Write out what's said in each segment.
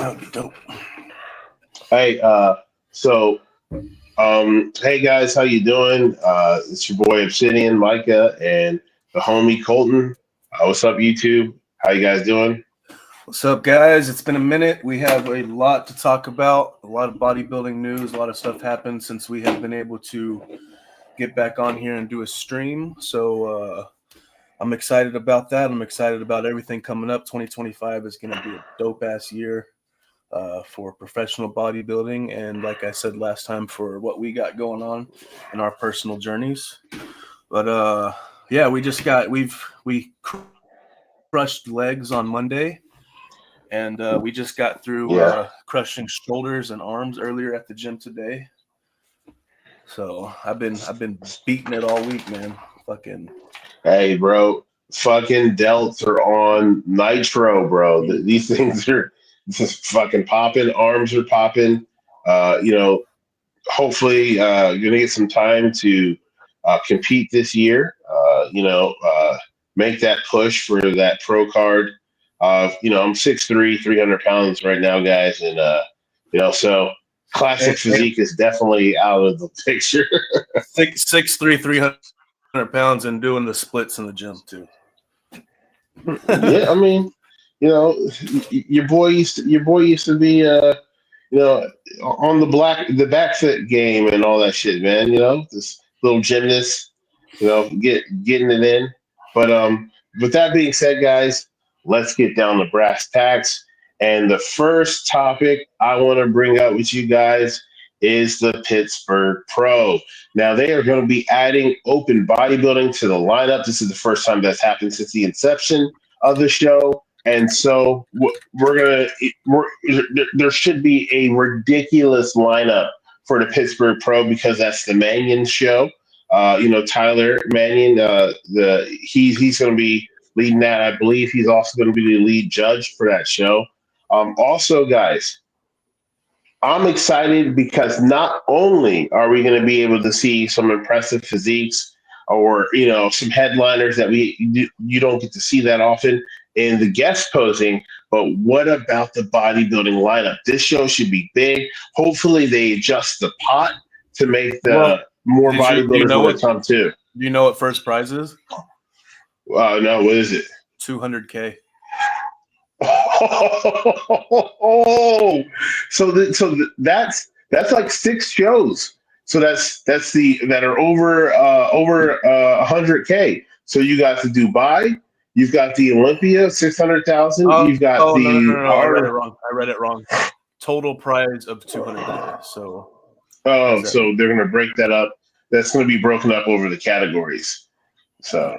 That would be dope. Hey, hey guys, how you doing? It's your boy Obsidian, Micah, and the homie Colton. What's up, YouTube? How you guys doing? What's up, guys? It's been a minute. We have a lot to talk about, a lot of bodybuilding news, a lot of stuff happened since we have been able to get back on here and do a stream. So I'm excited about that. I'm excited about everything coming up. 2025 is going to be a dope-ass year for professional bodybuilding. And like I said last time, for what we got going on in our personal journeys. But yeah, we crushed legs on Monday. And we just got through crushing shoulders and arms earlier at the gym today. So I've been beating it all week, man. Fucking. Hey, bro. Fucking delts are on nitro, bro. These things are just fucking popping. Arms are popping. Hopefully you're gonna get some time to compete this year. Make that push for that pro card. I'm 6'3", 300 pounds right now, guys. And, so classic physique is definitely out of the picture. 6'3", 300 pounds and doing the splits in the gym too. Yeah. I mean, your boy used to be, on the back fit game and all that shit, man, this little gymnast, getting it in. But, with that being said, guys, let's get down to brass tacks. And the first topic I want to bring up with you guys is the Pittsburgh Pro. Now, they are going to be adding open bodybuilding to the lineup. This is the first time that's happened since the inception of the show. And so there should be a ridiculous lineup for the Pittsburgh Pro because that's the Mannion show. Tyler Mannion, he's going to be leading that. I believe he's also going to be the lead judge for that show. Also, guys, I'm excited because not only are we going to be able to see some impressive physiques or, some headliners that you don't get to see that often in the guest posing, but what about the bodybuilding lineup? This show should be big. Hopefully they adjust the pot to make more bodybuilders want to come too. Do you know what first prize is? No, what is it? $200K. Oh, that's like 6 shows. So that's that are over 100K. So you got the Dubai, you've got the Olympia, 600,000. You've got no. I read it wrong. Total prize of $200K. So so they're gonna break that up. That's gonna be broken up over the categories. So.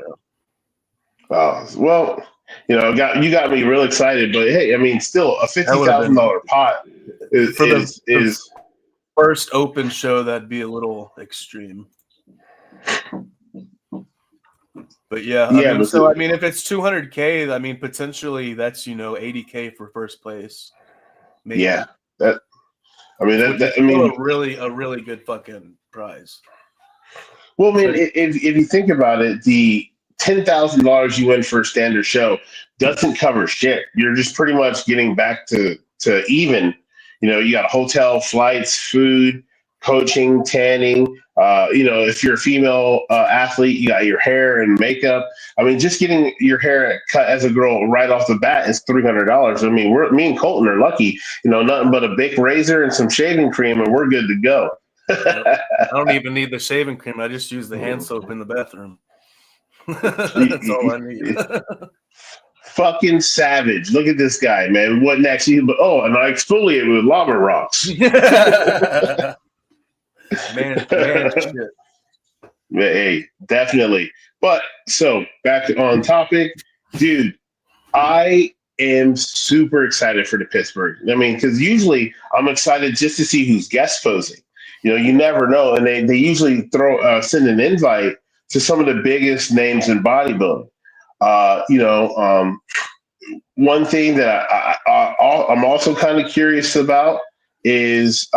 Well, you got me real excited, but hey, I mean, still a $50,000 pot is first open show. That'd be a little extreme, but yeah. I mean, if it's $200K, I mean, potentially that's $80K for first place. Maybe. Yeah, a really good fucking prize. Well, I mean, if you think about it, the $10,000 you win for a standard show doesn't cover shit. You're just pretty much getting back to even. You got hotel, flights, food, coaching, tanning. If you're a female athlete, you got your hair and makeup. I mean, just getting your hair cut as a girl right off the bat is $300. I mean, me and Colton are lucky. Nothing but a Bic razor and some shaving cream, and we're good to go. I don't even need the shaving cream. I just use the hand soap in the bathroom. That's all I need. Fucking savage. Look at this guy, man. What next? And I exfoliate with lava rocks. man, shit. Hey, definitely. But so back on topic, dude, I am super excited for the Pittsburgh. I mean, because usually I'm excited just to see who's guest posing. You never know. And they usually send an invite to some of the biggest names in bodybuilding. One thing that I'm also kind of curious about is,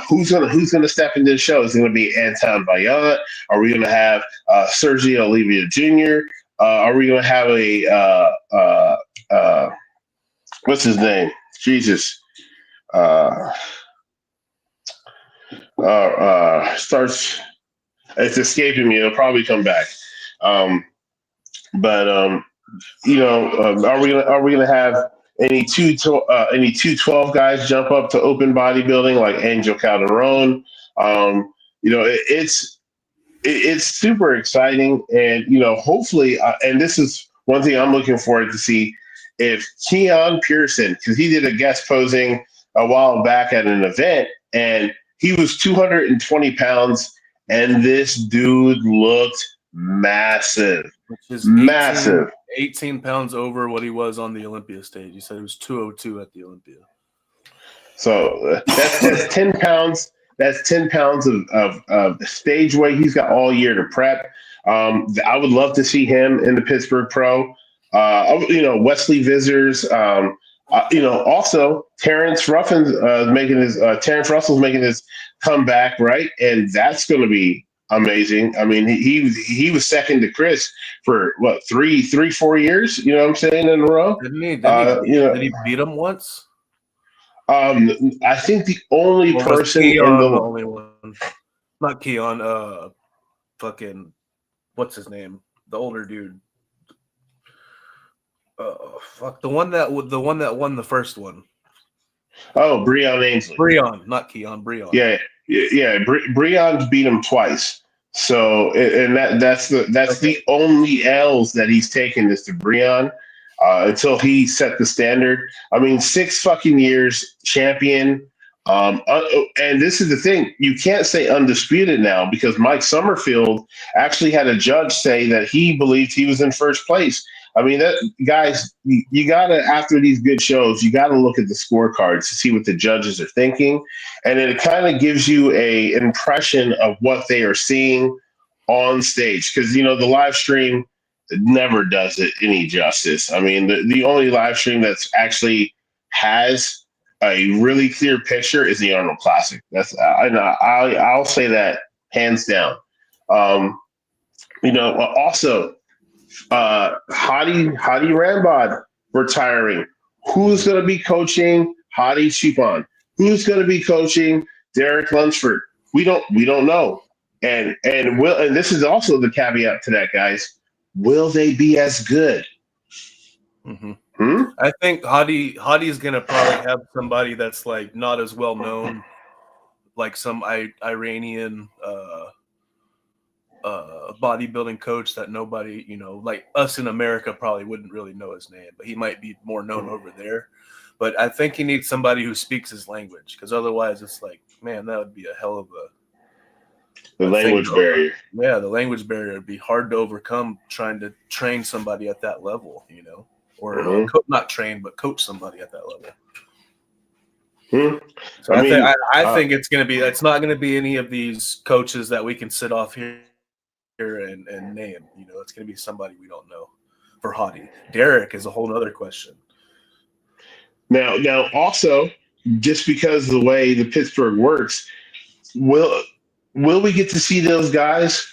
who's gonna step into the show? Is it going to be Anton Vaillant? Are we going to have Sergio Oliva Jr.? Are we going to have what's his name? Jesus. Starts. It's escaping me. It'll probably come back. Um, but are we gonna have any 212 guys jump up to open bodybuilding like Angel Calderon? It's super exciting, and hopefully, and this is one thing I'm looking forward to see if Keon Pearson, because he did a guest posing a while back at an event, and he was 220 pounds, and this dude looked massive, which is massive. 18 pounds over what he was on the Olympia stage. He said he was 202 at the Olympia. So that's 10 pounds. That's 10 pounds of stage weight he's got all year to prep. I would love to see him in the Pittsburgh Pro. Wesley Visitors. Also Terrence Ruffin Terrence Russell's making his comeback, right? And that's going to be amazing. I mean, he was second to Chris for what 4 years. You know what I'm saying, in a row. Did he beat him once? I think the only person Keon, the only one, not Keon. Fucking, what's his name? The older dude. The one that won the first one. Oh, Breon Ainsley. Breon, not Keon. Breon. Yeah. Breon's beat him twice. So, and that's the only L's that he's taken is to Breon. Until he set the standard. I mean, 6 fucking years champion. And this is the thing. You can't say undisputed now because Mike Summerfield actually had a judge say that he believed he was in first place. I mean, guys, you got to, after these good shows, you got to look at the scorecards to see what the judges are thinking. And it kind of gives you an impression of what they are seeing on stage. Because, the live stream – it never does it any justice. I mean, the only live stream that's actually has a really clear picture is the Arnold Classic. I'll say that hands down. Also, Hadi Rambod retiring. Who's going to be coaching Hadi Cbum? Who's going to be coaching Derek Lunsford? We don't know. And this is also the caveat to that, guys. Will they be as good? Mm-hmm. I think Hadi's gonna probably have somebody that's like not as well known, like some Iranian bodybuilding coach that nobody, like us in America probably wouldn't really know his name, but he might be more known over there. But I think he needs somebody who speaks his language, because otherwise it's like, man, that would be a hell of a language barrier. Yeah, the language barrier would be hard to overcome trying to train somebody at that level, or not train, but coach somebody at that level. So I think it's going to be, it's not going to be any of these coaches that we can sit off here and name. It's going to be somebody we don't know for Hadi. Derek is a whole other question. Now, also, just because of the way the Pittsburgh works, will we get to see those guys,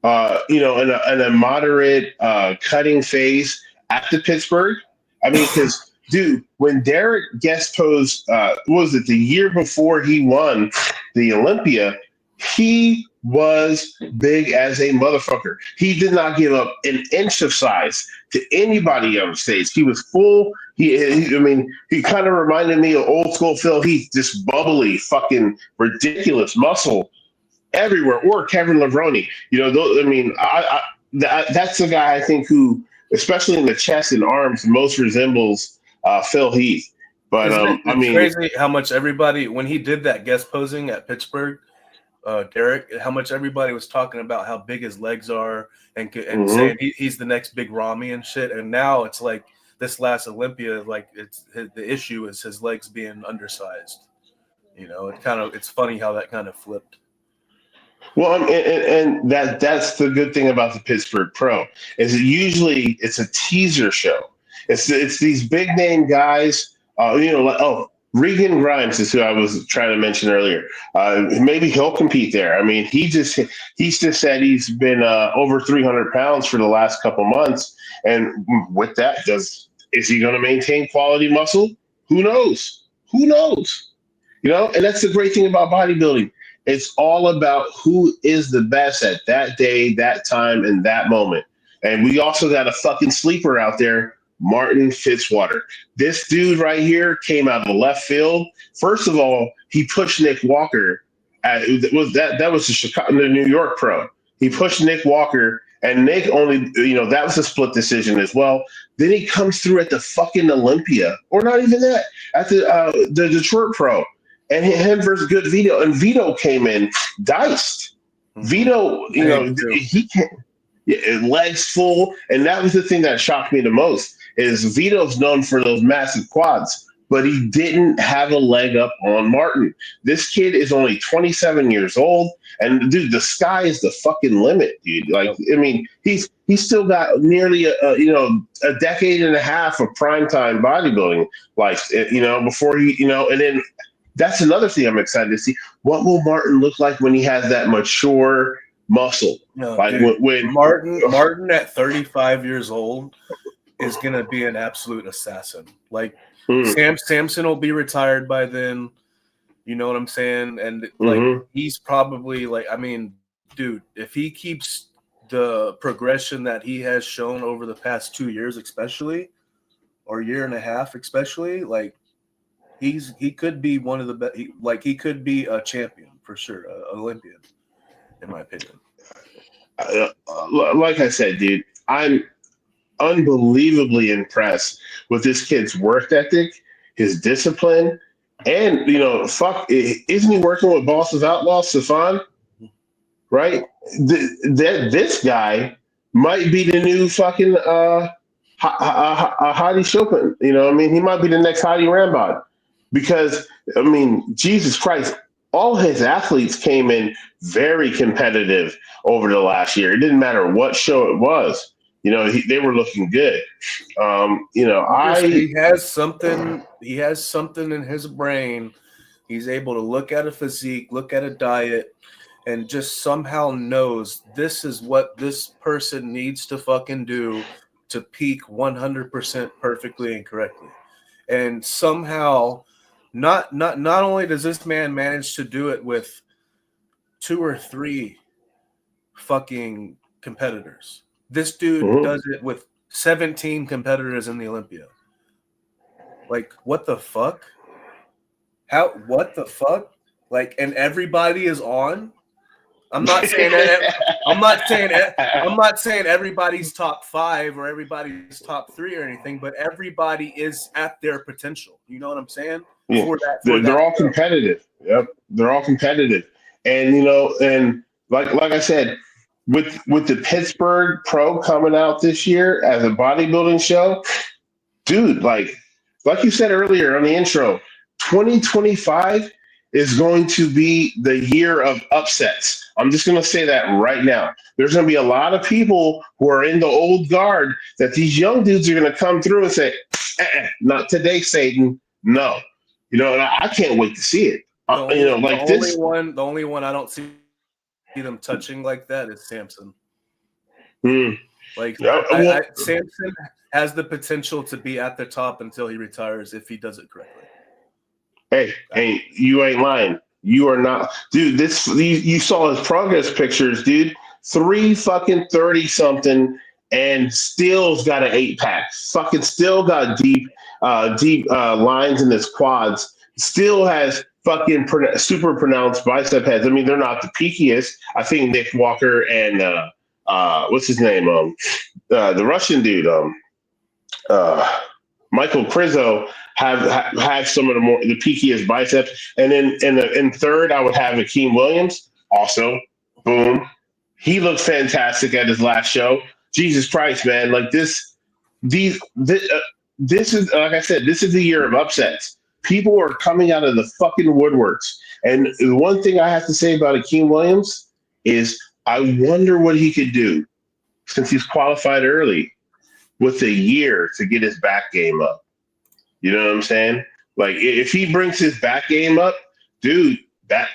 in a moderate cutting phase at the Pittsburgh? I mean, because, dude, when Derek guest posed, what was it, the year before he won the Olympia, he was big as a motherfucker. He did not give up an inch of size to anybody on stage. He was full. He kind of reminded me of old school Phil Heath, just bubbly, fucking ridiculous muscle everywhere, or Kevin Levrone. That's the guy I think who, especially in the chest and arms, most resembles Phil Heath. But it's crazy how much everybody, when he did that guest posing at Pittsburgh, Derek, how much everybody was talking about how big his legs are and saying he's the next big Rami and shit. And now it's like this last Olympia, like the issue is his legs being undersized. It's funny how that kind of flipped. Well, and that's the good thing about the Pittsburgh Pro is that usually it's a teaser show. It's these big name guys. Regan Grimes is who I was trying to mention earlier. Maybe he'll compete there. I mean, he's just said he's been over 300 pounds for the last couple months, and with that, is he going to maintain quality muscle? Who knows? Who knows? You know, and that's the great thing about bodybuilding. It's all about who is the best at that day, that time, and that moment. And we also got a fucking sleeper out there, Martin Fitzwater. This dude right here came out of the left field. First of all, he pushed Nick Walker. That was the New York pro. He pushed Nick Walker, and Nick only, that was a split decision as well. Then he comes through at the fucking Olympia, or not even that, at the Detroit pro, and him versus Good Vito, and Vito came in diced. Vito, he can't. Legs full, and that was the thing that shocked me the most. Is Vito's known for those massive quads, but he didn't have a leg up on Martin. This kid is only 27 years old, and dude, the sky is the fucking limit, dude. Like, I mean, he's still got nearly a decade and a half of primetime bodybuilding life, before he, and then that's another thing I'm excited to see. What will Martin look like when he has that mature muscle? No, like dude, when Martin at 35 years old is gonna be an absolute assassin. Like Samson will be retired by then. You know what I'm saying? And like he's probably like, I mean, dude, if he keeps the progression that he has shown over the past 2 years, especially, or year and a half, especially, like he could be one of the best. He could be a champion for sure, Olympian, in my opinion. Like I said, dude, I'm unbelievably impressed with this kid's work ethic, his discipline, and isn't he working with Boss of Outlaws, Stefan? Right? This guy might be the new fucking Hadi Chopin. You know what I mean? He might be the next Hadi Rambod. Because, I mean, Jesus Christ, all his athletes came in very competitive over the last year. It didn't matter what show it was. They were looking good. He has something in his brain. He's able to look at a physique, look at a diet, and just somehow knows this is what this person needs to fucking do to peak 100% perfectly and correctly. And somehow, not only does this man manage to do it with 2 or 3 fucking competitors, this dude does it with 17 competitors in the Olympia. Like, what the fuck? What the fuck? Like, and everybody is on. I'm not saying everybody's top 5 or everybody's top 3 or anything, but everybody is at their potential. You know what I'm saying? Yeah. They're all competitive. Yep, they're all competitive, and and like I said, with the Pittsburgh Pro coming out this year as a bodybuilding show, dude, like you said earlier on the intro, 2025 is going to be the year of upsets. I'm just going to say that right now. There's going to be a lot of people who are in the old guard that these young dudes are going to come through and say, not today, Satan. No. And I can't wait to see it. The only one I don't see them touching like that is Samson. Samson has the potential to be at the top until he retires if he does it correctly. Hey, you ain't lying. You are not, dude. You saw his progress pictures, dude. 3 fucking 30 something, and still's got an 8-pack. Fucking still got deep lines in his quads. Still has fucking super pronounced bicep heads. I mean, they're not the peakiest. I think Nick Walker and what's his name? The Russian dude, Michael Krizo have some of the peakiest biceps. And then in third, I would have Akeem Williams. Also, boom. He looked fantastic at his last show. Jesus Christ, man. Like this is, like I said, this is the year of upsets. People are coming out of the fucking woodworks. And the one thing I have to say about Akeem Williams is I wonder what he could do since he's qualified early with a year to get his back game up. You know what I'm saying? Like, if he brings his back game up, dude, that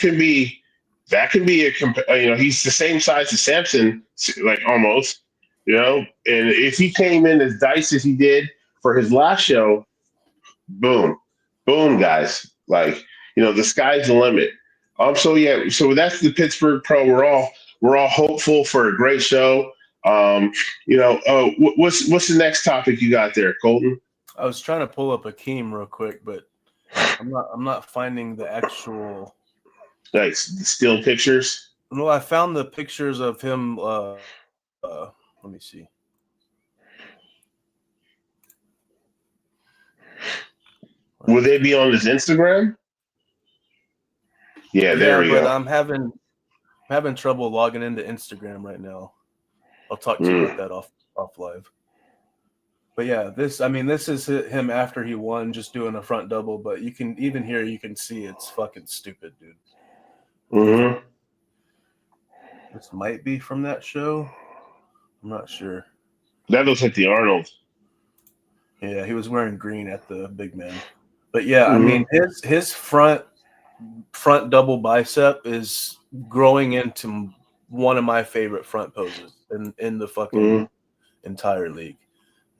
can be he's the same size as Samson, like almost, And if he came in as diced as he did for his last show, Boom, boom, guys. Like, the sky's the limit. So that's the Pittsburgh Pro. We're all hopeful for a great show. What's the next topic you got there, Colton? I was trying to pull up Akeem real quick, but I'm not finding the actual Like still pictures. No, I found the pictures of him. Let me see. Will they be on his Instagram? Yeah, there we but go. I'm having trouble logging into Instagram right now. I'll talk to you about that off live. But yeah, this is him after he won, just doing a front double. But you can see it's fucking stupid, dude. Mm-hmm. This might be from that show. I'm not sure. That looks like the Arnold. Yeah, he was wearing green at the big man. But yeah, I mean his front double bicep is growing into one of my favorite front poses in the fucking entire league.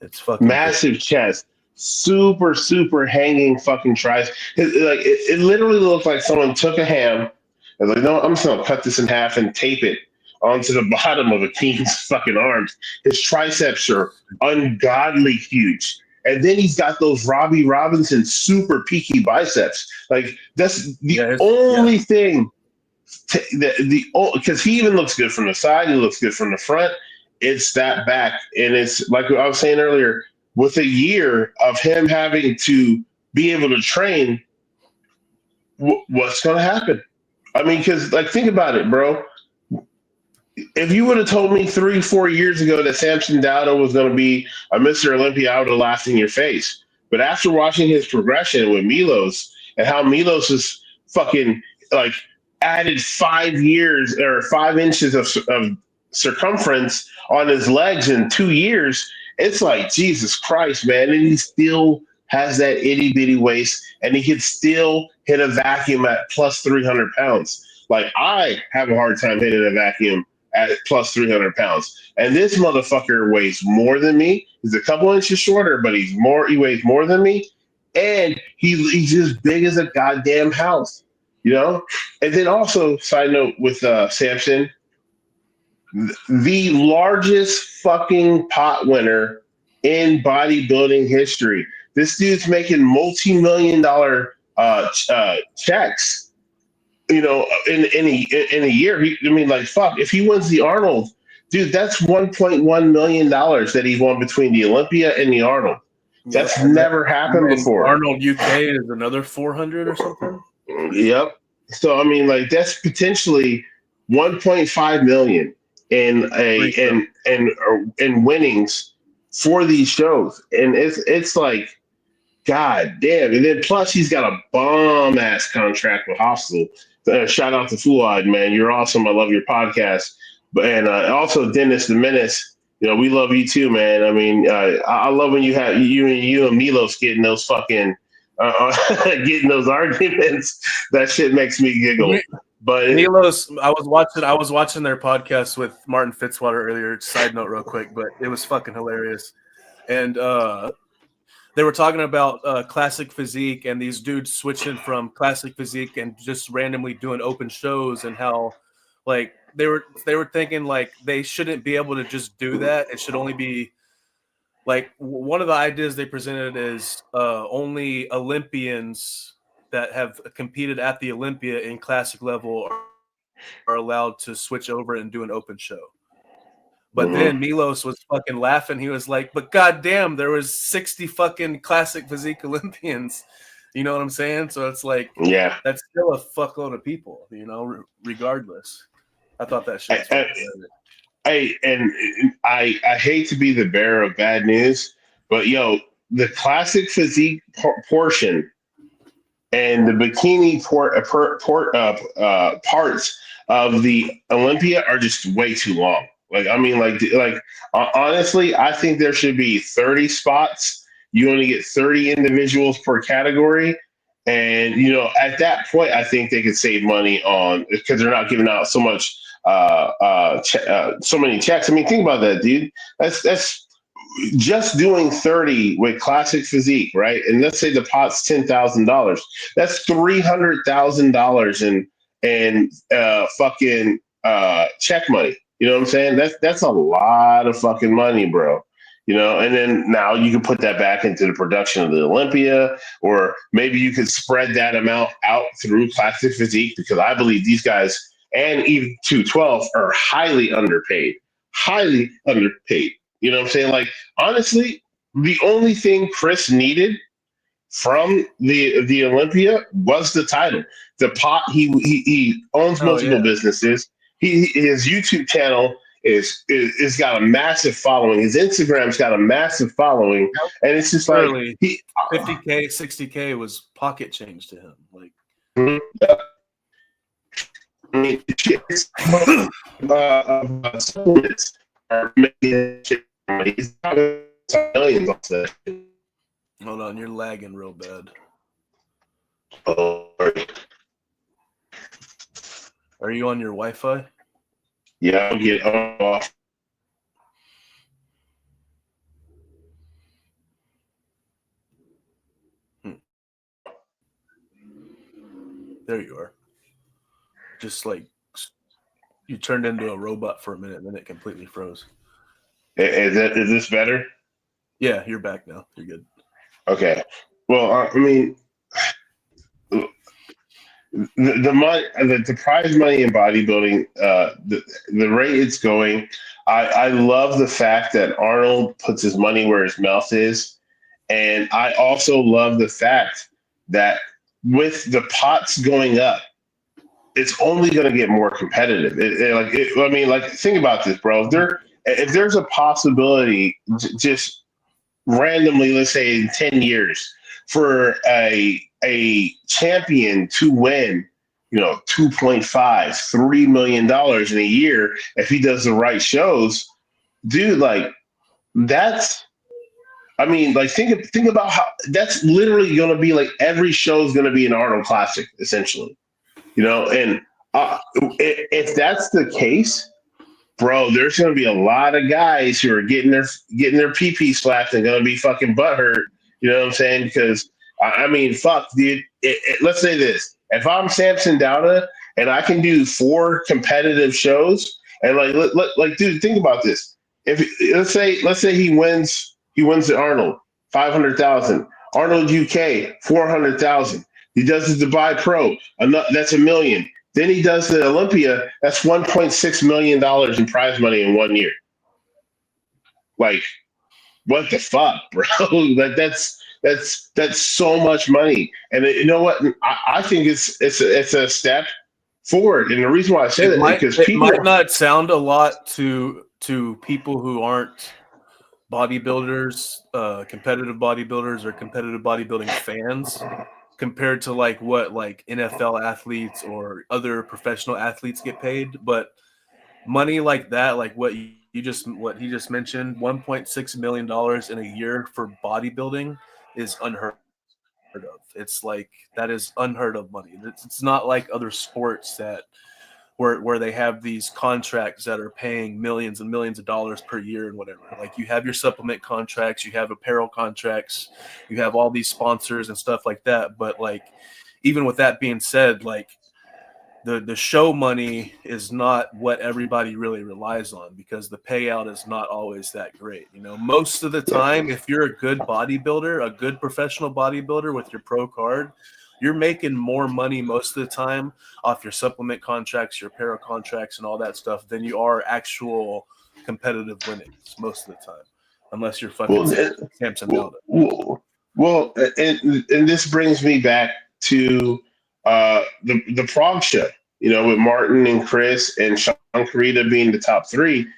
It's fucking massive crazy. chest, super super hanging fucking tries. It literally looks like someone took a ham and like, no, I'm just gonna cut this in half and tape it onto the bottom of Akeem's fucking arms. His triceps are ungodly huge. And then he's got those Robbie Robinson super peaky biceps. Like that's the only thing. Because he even looks good from the side, he looks good from the front. It's that back, and it's like I was saying earlier. With a year of him having to be able to train, what's going to happen? I mean, because think about it, bro. If you would have told me 3-4 years ago that Samson Dauda was going to be a Mr. Olympia, I would have laughed in your face. But after watching his progression with Milos and how Milos is fucking added 5 years or 5 inches of circumference on his legs in 2 years, it's like, Jesus Christ, man. And he still has that itty bitty waist and he can still hit a vacuum at plus 300 pounds. Like, I have a hard time hitting a vacuum at plus 300 pounds. And this motherfucker weighs more than me. He's a couple inches shorter, but he weighs more than me. And he's as big as a goddamn house, And then also, side note with Samson, the largest fucking pot winner in bodybuilding history. This dude's making multi-million-dollar checks, in a year. Fuck, if he wins the Arnold, dude, that's $1.1 million that he won between the Olympia and the Arnold. That's never happened before. Arnold UK is another 400 or something. Yep. So that's potentially 1.5 million in winnings for these shows, and it's like, god damn. And then plus he's got a bomb ass contract with Hostel. Shout out to Fouad, man, you're awesome. I love your podcast. And also Dennis the Menace. We love you too, man. I mean, I love when you and Milos getting those fucking getting those arguments. That shit makes me giggle. But Milos, I was watching their podcast with Martin Fitzwater earlier. Side note, real quick, but it was fucking hilarious. And they were talking about classic physique and these dudes switching from classic physique and just randomly doing open shows, and how they were thinking they shouldn't be able to just do that. It should only be one of the ideas they presented is only Olympians that have competed at the Olympia in classic level are allowed to switch over and do an open show. But then Milos was fucking laughing. He was like, but goddamn, there was 60 fucking classic physique Olympians. You know what I'm saying? So it's that's still a fuckload of people, regardless. I thought that shit was I hate to be the bearer of bad news, but the classic physique portion and the bikini parts of the Olympia are just way too long. Honestly, I think there should be 30 spots. You only get 30 individuals per category. And, at that point, I think they could save money because they're not giving out so much, so many checks. I mean, think about that, dude. That's just doing 30 with classic physique, right? And let's say the pot's $10,000. That's $300,000 in fucking check money. You know what I'm saying? That's a lot of fucking money, bro. You know, and then now you can put that back into the production of the Olympia, or maybe you could spread that amount out through classic physique, because I believe these guys and even 212 are highly underpaid. Highly underpaid. You know what I'm saying? Like, honestly, the only thing Chris needed from the Olympia was the title. The pot, he owns multiple businesses. His YouTube channel is got a massive following. His Instagram's got a massive following, and it's just like 50K, 60K was pocket change to him. Like, I mean, supplements are making he's millions on that. Hold on, you're lagging real bad. Oh, are you on your Wi-Fi? Yeah, I'll get off. There you are. Just like you turned into a robot for a minute, and then it completely froze. Is this better? Yeah, you're back now. You're good. Okay. Well, I mean, the prize money in bodybuilding, the rate it's going, I love the fact that Arnold puts his money where his mouth is, and I also love the fact that with the pots going up, it's only going to get more competitive. I mean, think about this, bro. If there's a possibility, just randomly, let's say in 10 years, for a champion to win, you know, $2.5-3 million in a year, if he does the right shows, dude, like that's, I mean, like think about how that's literally going to be like every show is going to be an Arnold Classic, essentially, you know. And if that's the case, bro, there's going to be a lot of guys who are getting their pee slapped and going to be fucking butthurt. You know what I'm saying? Because I mean, fuck, dude. Let's say this: if I'm Samson Dauda and I can do 4 competitive shows, and like, dude, think about this. If let's say he wins the Arnold, 500,000. Arnold UK, 400,000. He does the Dubai Pro, that's $1 million. Then he does the Olympia. That's $1.6 million in prize money in 1 year. Like, what the fuck, bro? Like, that's so much money. And you know what? I think it's a step forward. And the reason why I say that is because people might not sound a lot to people who aren't bodybuilders, competitive bodybuilders, or competitive bodybuilding fans, compared to like what like NFL athletes or other professional athletes get paid. But money like that, like what he just mentioned, $1.6 million in a year for bodybuilding is unheard of. It's like, that is unheard of money. It's not like other sports that where they have these contracts that are paying millions and millions of dollars per year and whatever. Like, you have your supplement contracts, you have apparel contracts, you have all these sponsors and stuff like that. But like, even with that being said, like the show money is not what everybody really relies on, because the payout is not always that great. You know, most of the time, if you're a good bodybuilder, a good professional bodybuilder with your pro card, you're making more money most of the time off your supplement contracts, your apparel contracts, and all that stuff than you are actual competitive winnings most of the time, unless you're fucking Samson Dauda. Well, and this brings me back to the prom show, you know, with Martin and Chris and Sean Carita being the top 3.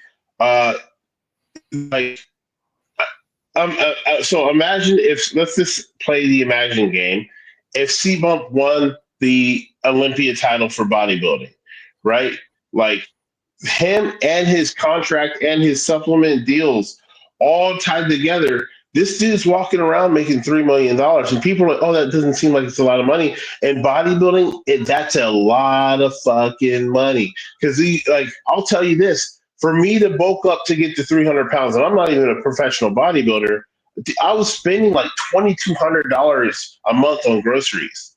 So imagine if, let's just play the imagine game. If Cbum won the Olympia title for bodybuilding, right? Like, him and his contract and his supplement deals all tied together. This dude's walking around making $3 million, and people are like, "Oh, that doesn't seem like it's a lot of money." And bodybuilding, that's a lot of fucking money. Because I'll tell you this: for me to bulk up to get to 300 pounds, and I'm not even a professional bodybuilder, I was spending like $2,200 a month on groceries.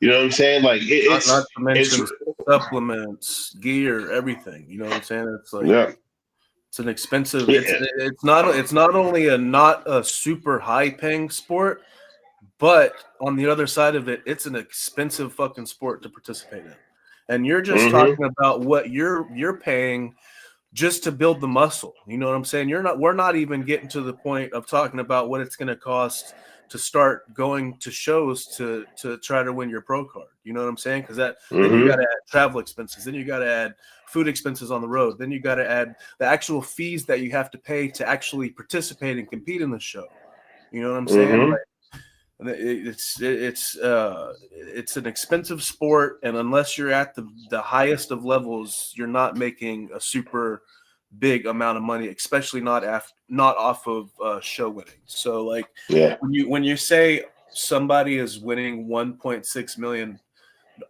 You know what I'm saying? Like Not to it's mention supplements, gear, everything. You know what I'm saying? It's like yeah. it's an expensive. Yeah. It's not only not a super high paying sport, but on the other side of it, it's an expensive fucking sport to participate in. And you're just talking about what you're paying just to build the muscle. You know what I'm saying? We're not even getting to the point of talking about what it's going to cost to start going to shows to try to win your pro card. You know what I'm saying? Because then you got to add travel expenses, then you got to add food expenses on the road, then you got to add the actual fees that you have to pay to actually participate and compete in the show. You know what I'm saying? Like, it's an expensive sport, and unless you're at the highest of levels, you're not making a super big amount of money, especially not off of show winning. So like when you say somebody is winning 1.6 million,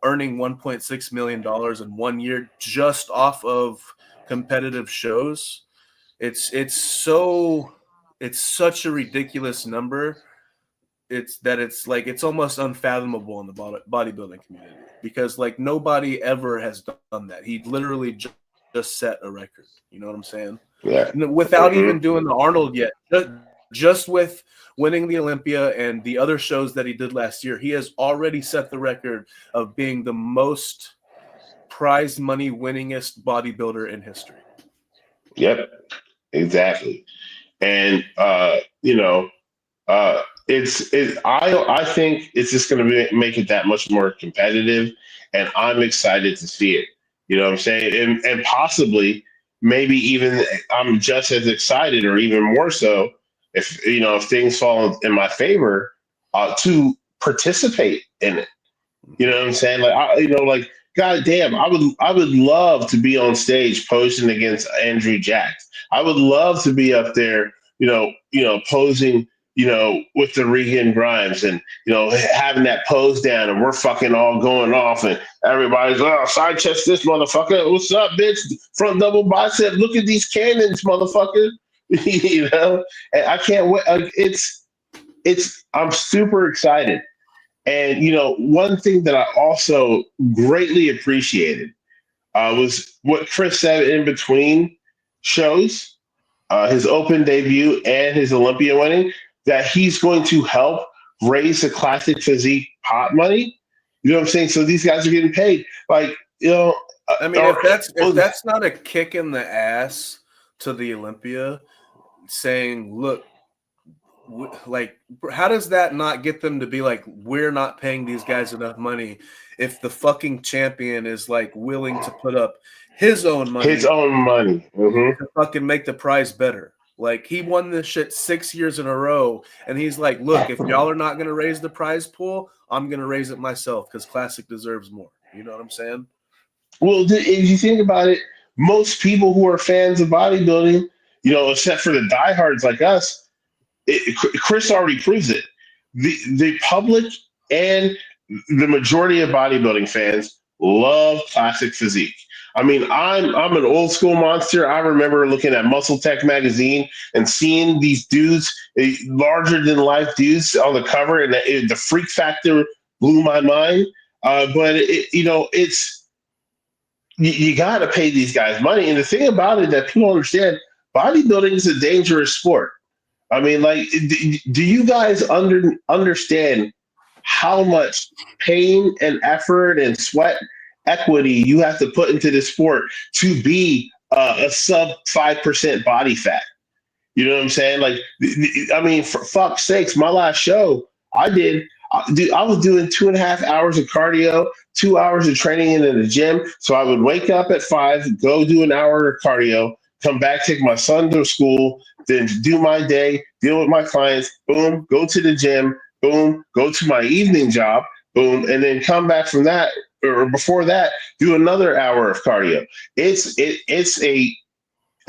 earning $1.6 million in 1 year just off of competitive shows, it's such a ridiculous number. It's almost unfathomable in the bodybuilding community, because like nobody ever has done that. He literally just set a record. You know what I'm saying? Yeah. Without even doing the Arnold yet, just with winning the Olympia and the other shows that he did last year, he has already set the record of being the most prize money winningest bodybuilder in history. Yep, exactly. And I think it's just going to make it that much more competitive, and I'm excited to see it. You know what I'm saying? And possibly, maybe even I'm just as excited, or even more so, if things fall in my favor, to participate in it. You know what I'm saying? Like God damn, I would love to be on stage posing against Andrew Jacks. I would love to be up there, posing, with the Regan Grimes, and having that pose down, and we're fucking all going off, and everybody's side chest this motherfucker. What's up, bitch? Front double bicep. Look at these cannons, motherfucker. And I can't wait. I'm super excited. And one thing that I also greatly appreciated was what Chris said in between shows, his open debut and his Olympia winning, that he's going to help raise the classic physique pot money. You know what I'm saying? So these guys are getting paid. Like, I mean, if that's not a kick in the ass to the Olympia, saying, look, like, how does that not get them to be like, we're not paying these guys enough money if the fucking champion is like willing to put up his own money to fucking make the prize better? Like, he won this shit 6 years in a row, and he's like, look, if y'all are not going to raise the prize pool, I'm going to raise it myself because Classic deserves more. You know what I'm saying? Well, if you think about it, most people who are fans of bodybuilding, except for the diehards like us, Chris already proves it. The public and the majority of bodybuilding fans love classic physique. I mean, I'm an old school monster. I remember looking at Muscle Tech magazine and seeing these dudes, larger than life dudes, on the cover, and the freak factor blew my mind. But you got to pay these guys money. And the thing about it that people understand, bodybuilding is a dangerous sport. I mean, like, do you guys understand how much pain and effort and sweat equity you have to put into this sport to be a sub 5% body fat? You know what I'm saying? Like, I mean, for fuck's sakes, my last show I was doing 2.5 hours of cardio, 2 hours of training in the gym. So I would wake up at 5, go do an hour of cardio, come back, take my son to school, then do my day, deal with my clients, boom, go to the gym, boom, go to my evening job, boom, and then come back from that, or before that, do another hour of cardio. I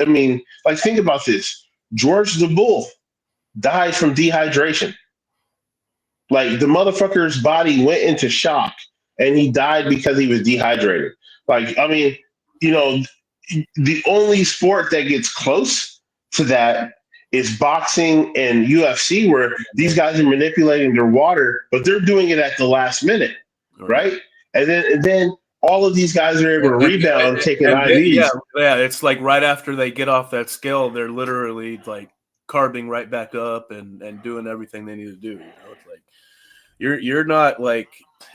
mean, like, think about this. George the Bull died from dehydration. Like, the motherfucker's body went into shock, and he died because he was dehydrated. Like, I mean, the only sport that gets close to that is boxing and UFC, where these guys are manipulating their water, but they're doing it at the last minute, right? And then all of these guys are able to rebound, taking IVs. Yeah, it's like right after they get off that scale, they're literally like carbing right back up and doing everything they need to do. You know, it's like you're not like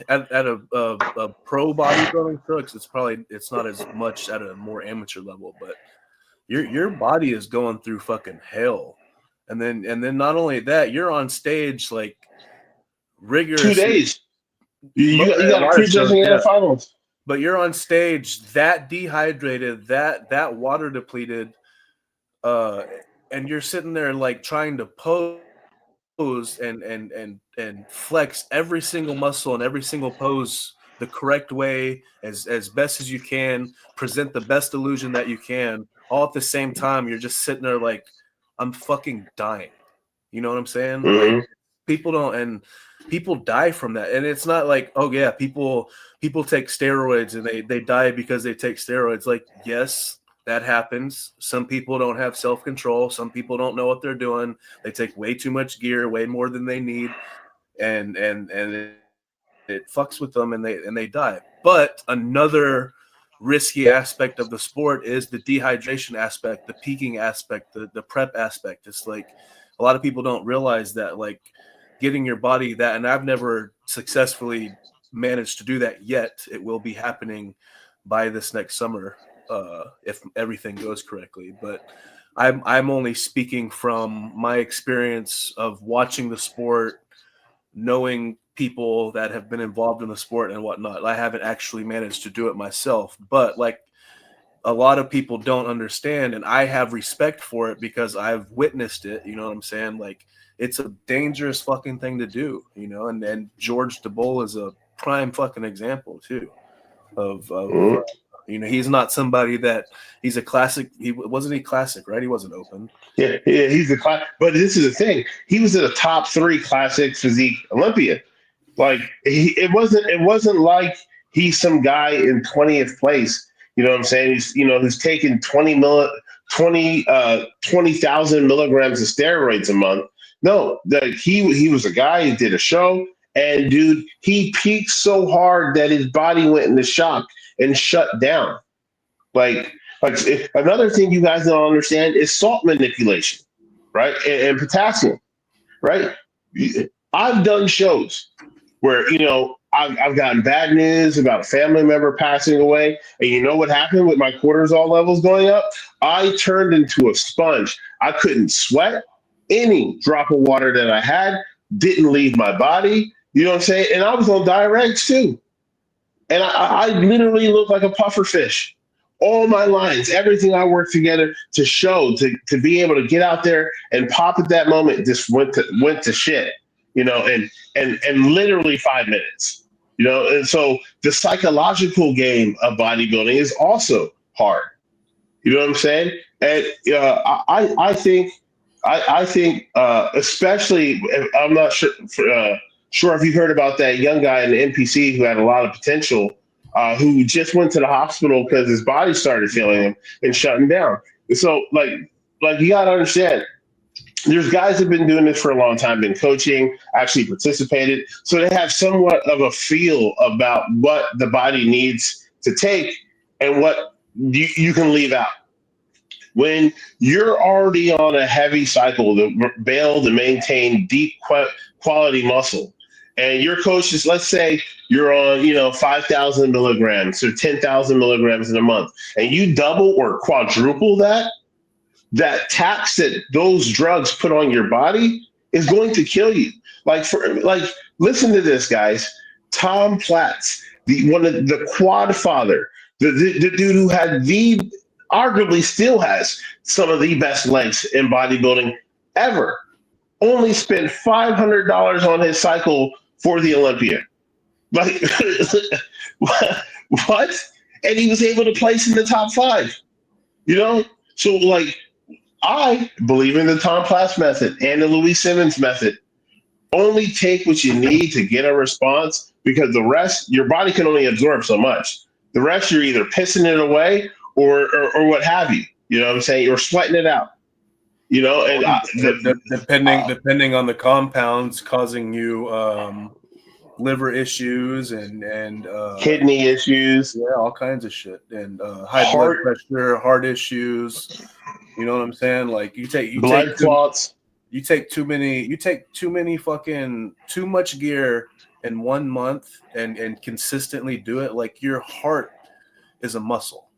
at a pro bodybuilding folks. It's not as much at a more amateur level, but your body is going through fucking hell, and then not only that, you're on stage like rigorously 2 days. You got a prejudging and a finals. But you're on stage that dehydrated, that water depleted, and you're sitting there like trying to pose and flex every single muscle and every single pose the correct way as best as you can, present the best illusion that you can, all at the same time. You're just sitting there like, I'm fucking dying. You know what I'm saying? Mm-hmm. Like, people die from that. And it's not like, oh yeah, people take steroids and they die because they take steroids. Like, yes, that happens. Some people don't have self-control. Some people don't know what they're doing. They take way too much gear, way more than they need. And it fucks with them and they die. But another risky aspect of the sport is the dehydration aspect, the peaking aspect, the prep aspect. It's like a lot of people don't realize that, like, getting your body that, and I've never successfully managed to do that yet. It will be happening by this next summer if everything goes correctly. But I'm only speaking from my experience of watching the sport, knowing people that have been involved in the sport and whatnot. I haven't actually managed to do it myself, but like a lot of people don't understand, and I have respect for it because I've witnessed it. You know what I'm saying? Like, it's a dangerous fucking thing to do, you know, and George DeBoll is a prime fucking example too of you know, he's not somebody that he's a classic. He wasn't classic, right? He wasn't open. Yeah, he's a class. But this is the thing. He was a top 3 classic physique Olympian. Like, it wasn't like he's some guy in 20th place. You know what I'm saying? He's taking 20,000 milligrams of steroids a month. No, he was a guy who did a show, and dude, he peaked so hard that his body went into shock and shut down. Like another thing you guys don't understand is salt manipulation, right? And potassium, right? I've done shows where, I've gotten bad news about a family member passing away. And you know what happened with my cortisol levels going up? I turned into a sponge. I couldn't sweat. Any drop of water that I had didn't leave my body. You know what I'm saying? And I was on diuretics too. And I literally looked like a puffer fish. All my lines, everything I worked together to show, to be able to get out there and pop at that moment just went to shit, and literally 5 minutes, and so the psychological game of bodybuilding is also hard. You know what I'm saying? And I think especially, I'm not sure if you heard about that young guy in the NPC who had a lot of potential, who just went to the hospital because his body started failing him and shutting down. And so, like you gotta understand, there's guys that have been doing this for a long time, been coaching, actually participated, so they have somewhat of a feel about what the body needs to take and what you can leave out. When you're already on a heavy cycle to build and maintain deep quality muscle, and your coach is, let's say you're on, 5,000 milligrams or 10,000 milligrams in a month, and you double or quadruple that tax that those drugs put on your body is going to kill you. Listen to this, guys. Tom Platz, the quad father, the dude who had arguably still has some of the best legs in bodybuilding ever, only spent $500 on his cycle for the Olympia. Like, what? And he was able to place in the top 5, So, I believe in the Tom Platz method and the Louis Simmons method. Only take what you need to get a response, because the rest, your body can only absorb so much. The rest, you're either pissing it away or what have you. You know what I'm saying? Or sweating it out. You know, and depending on the compounds causing you liver issues and kidney issues, all kinds of shit, and high blood pressure, heart issues. You know what I'm saying? Like you take clots. You take too many fucking too much gear in 1 month and consistently do it. Like your heart is a muscle.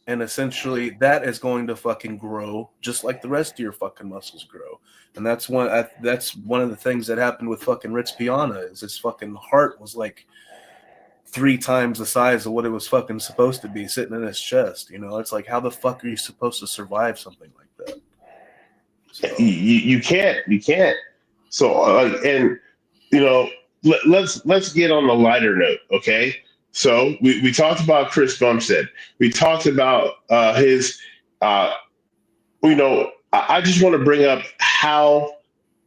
And essentially, that is going to fucking grow just like the rest of your fucking muscles grow. And that's one of the things that happened with fucking Rich Piana is his fucking heart was like 3 times the size of what it was fucking supposed to be sitting in his chest. You know, it's like, how the fuck are you supposed to survive something like that? So. You can't. So and you know, let's get on the lighter note, okay? So we talked about Chris Bumstead. We talked about his, you know, I just want to bring up how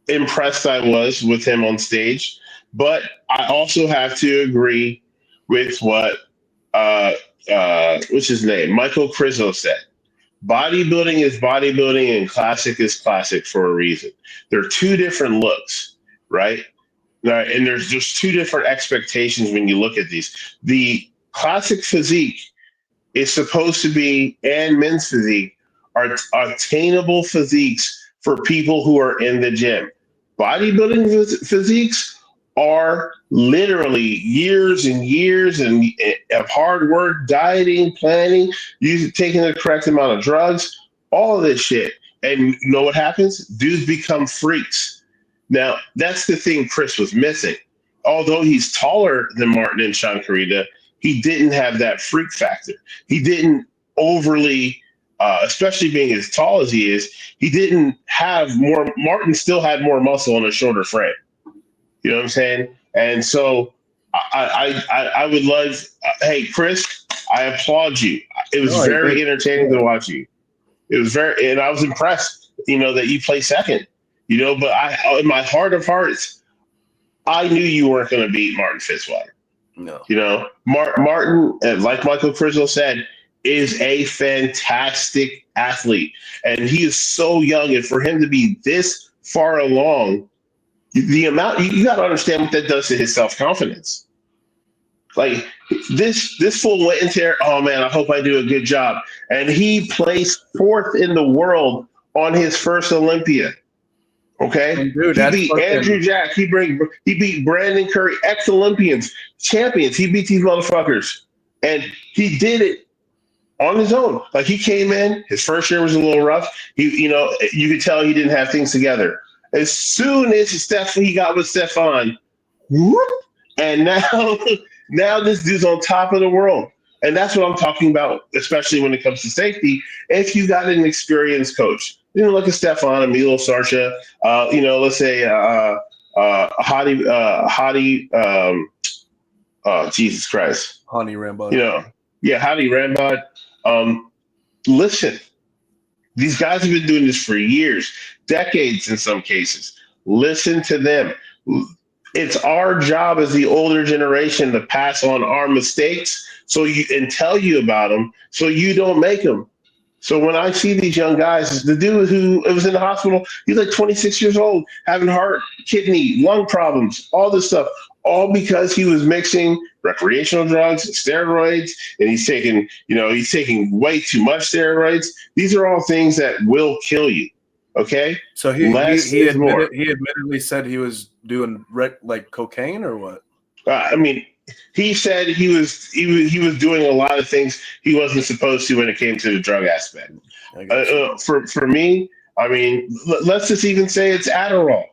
impressed I was with him on stage, but I also have to agree with what, what's his name? Michael Krizo said. Bodybuilding is bodybuilding and classic is classic for a reason. There are 2 different looks, right? And there's just 2 different expectations when you look at these. The classic physique is supposed to be, and men's physique, are attainable physiques for people who are in the gym. Bodybuilding physiques are literally years and years of hard work, dieting, planning, taking the correct amount of drugs, all of this shit. And you know what happens? Dudes become freaks. Now, that's the thing Chris was missing. Although he's taller than Martin and Shankarita, he didn't have that freak factor. He didn't overly, especially being as tall as he is, he didn't have more. Martin still had more muscle on a shorter frame. You know what I'm saying? And so I would love, hey, Chris, I applaud you. It was very entertaining to watch you. It was and I was impressed, you know, that you play second. You know, but in my heart of hearts, I knew you weren't going to beat Martin Fitzwater. No. You know, Martin, like Michael Krizo said, is a fantastic athlete. And he is so young. And for him to be this far along, the amount, you got to understand what that does to his self-confidence. Like this fool went into there, oh man, I hope I do a good job. And he placed 4th in the world on his first Olympia. Okay, dude, he beat Andrew Jack. He beat Brandon Curry, ex-Olympians, champions. He beat these motherfuckers, and he did it on his own. Like he came in, his first year was a little rough. You know, you could tell he didn't have things together. As soon as he got with Stefan, whoop, and now this dude's on top of the world. And that's what I'm talking about, especially when it comes to safety. If you got an experienced coach, you know, look at Stefan, Emilio Sarcha, you know, let's say Hadi, Jesus Christ. Hani Rambod. You know, yeah, Hadi Rambod. Listen, these guys have been doing this for years, decades in some cases. Listen to them. It's our job as the older generation to pass on our mistakes and tell you about them so you don't make them. So when I see these young guys, the dude who was in the hospital, he's like 26 years old, having heart, kidney, lung problems, all this stuff, all because he was mixing recreational drugs and steroids, and he's taking way too much steroids. These are all things that will kill you. Okay, so he admittedly said he was doing like cocaine or what? I mean, he said he was doing a lot of things he wasn't supposed to when it came to the drug aspect. For me, I mean, let's just even say it's Adderall.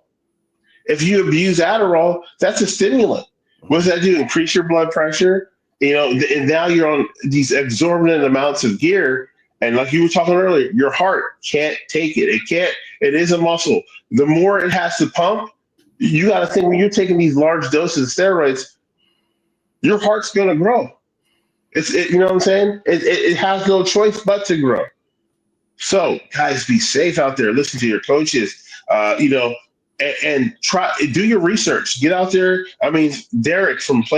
If you abuse Adderall, that's a stimulant. What does that do? Increase your blood pressure. You know, and now you're on these exorbitant amounts of gear. And like you were talking earlier, your heart can't take it. It is a muscle. The more it has to pump, you got to think when you're taking these large doses of steroids, your heart's going to grow. You know what I'm saying? It has no choice but to grow. So guys, be safe out there. Listen to your coaches, you know, and do your research. Get out there. I mean, Derek from More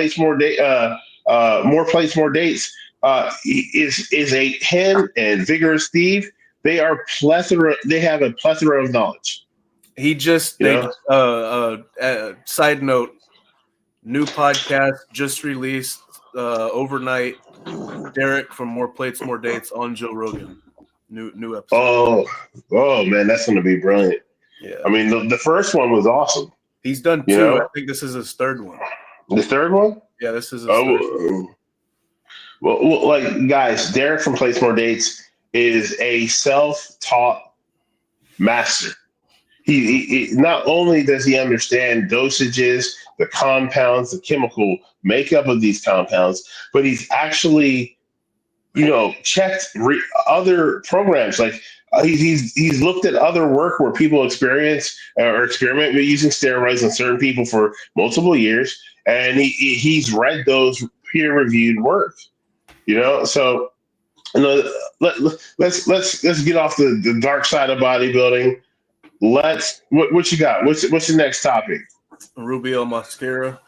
Place, More Dates. is a him and Vigorous Steve. They are plethora. They have a plethora of knowledge. Side note, new podcast just released overnight. Derek from More Plates, More Dates on Joe Rogan. New episode. Oh man, that's going to be brilliant. Yeah. I mean, the first one was awesome. He's done 2. I think this is his 3rd one. The 3rd one? Yeah, this is his 3rd one. Well, like, guys, Derek from Plates More Dates is a self-taught master. He not only does he understand dosages, the compounds, the chemical makeup of these compounds, but he's actually, checked other programs. Like he's looked at other work where people experiment with using steroids on certain people for multiple years, and he's read those peer-reviewed work. So let's get off the dark side of bodybuilding. What you got? What's the next topic? Rubio mascara.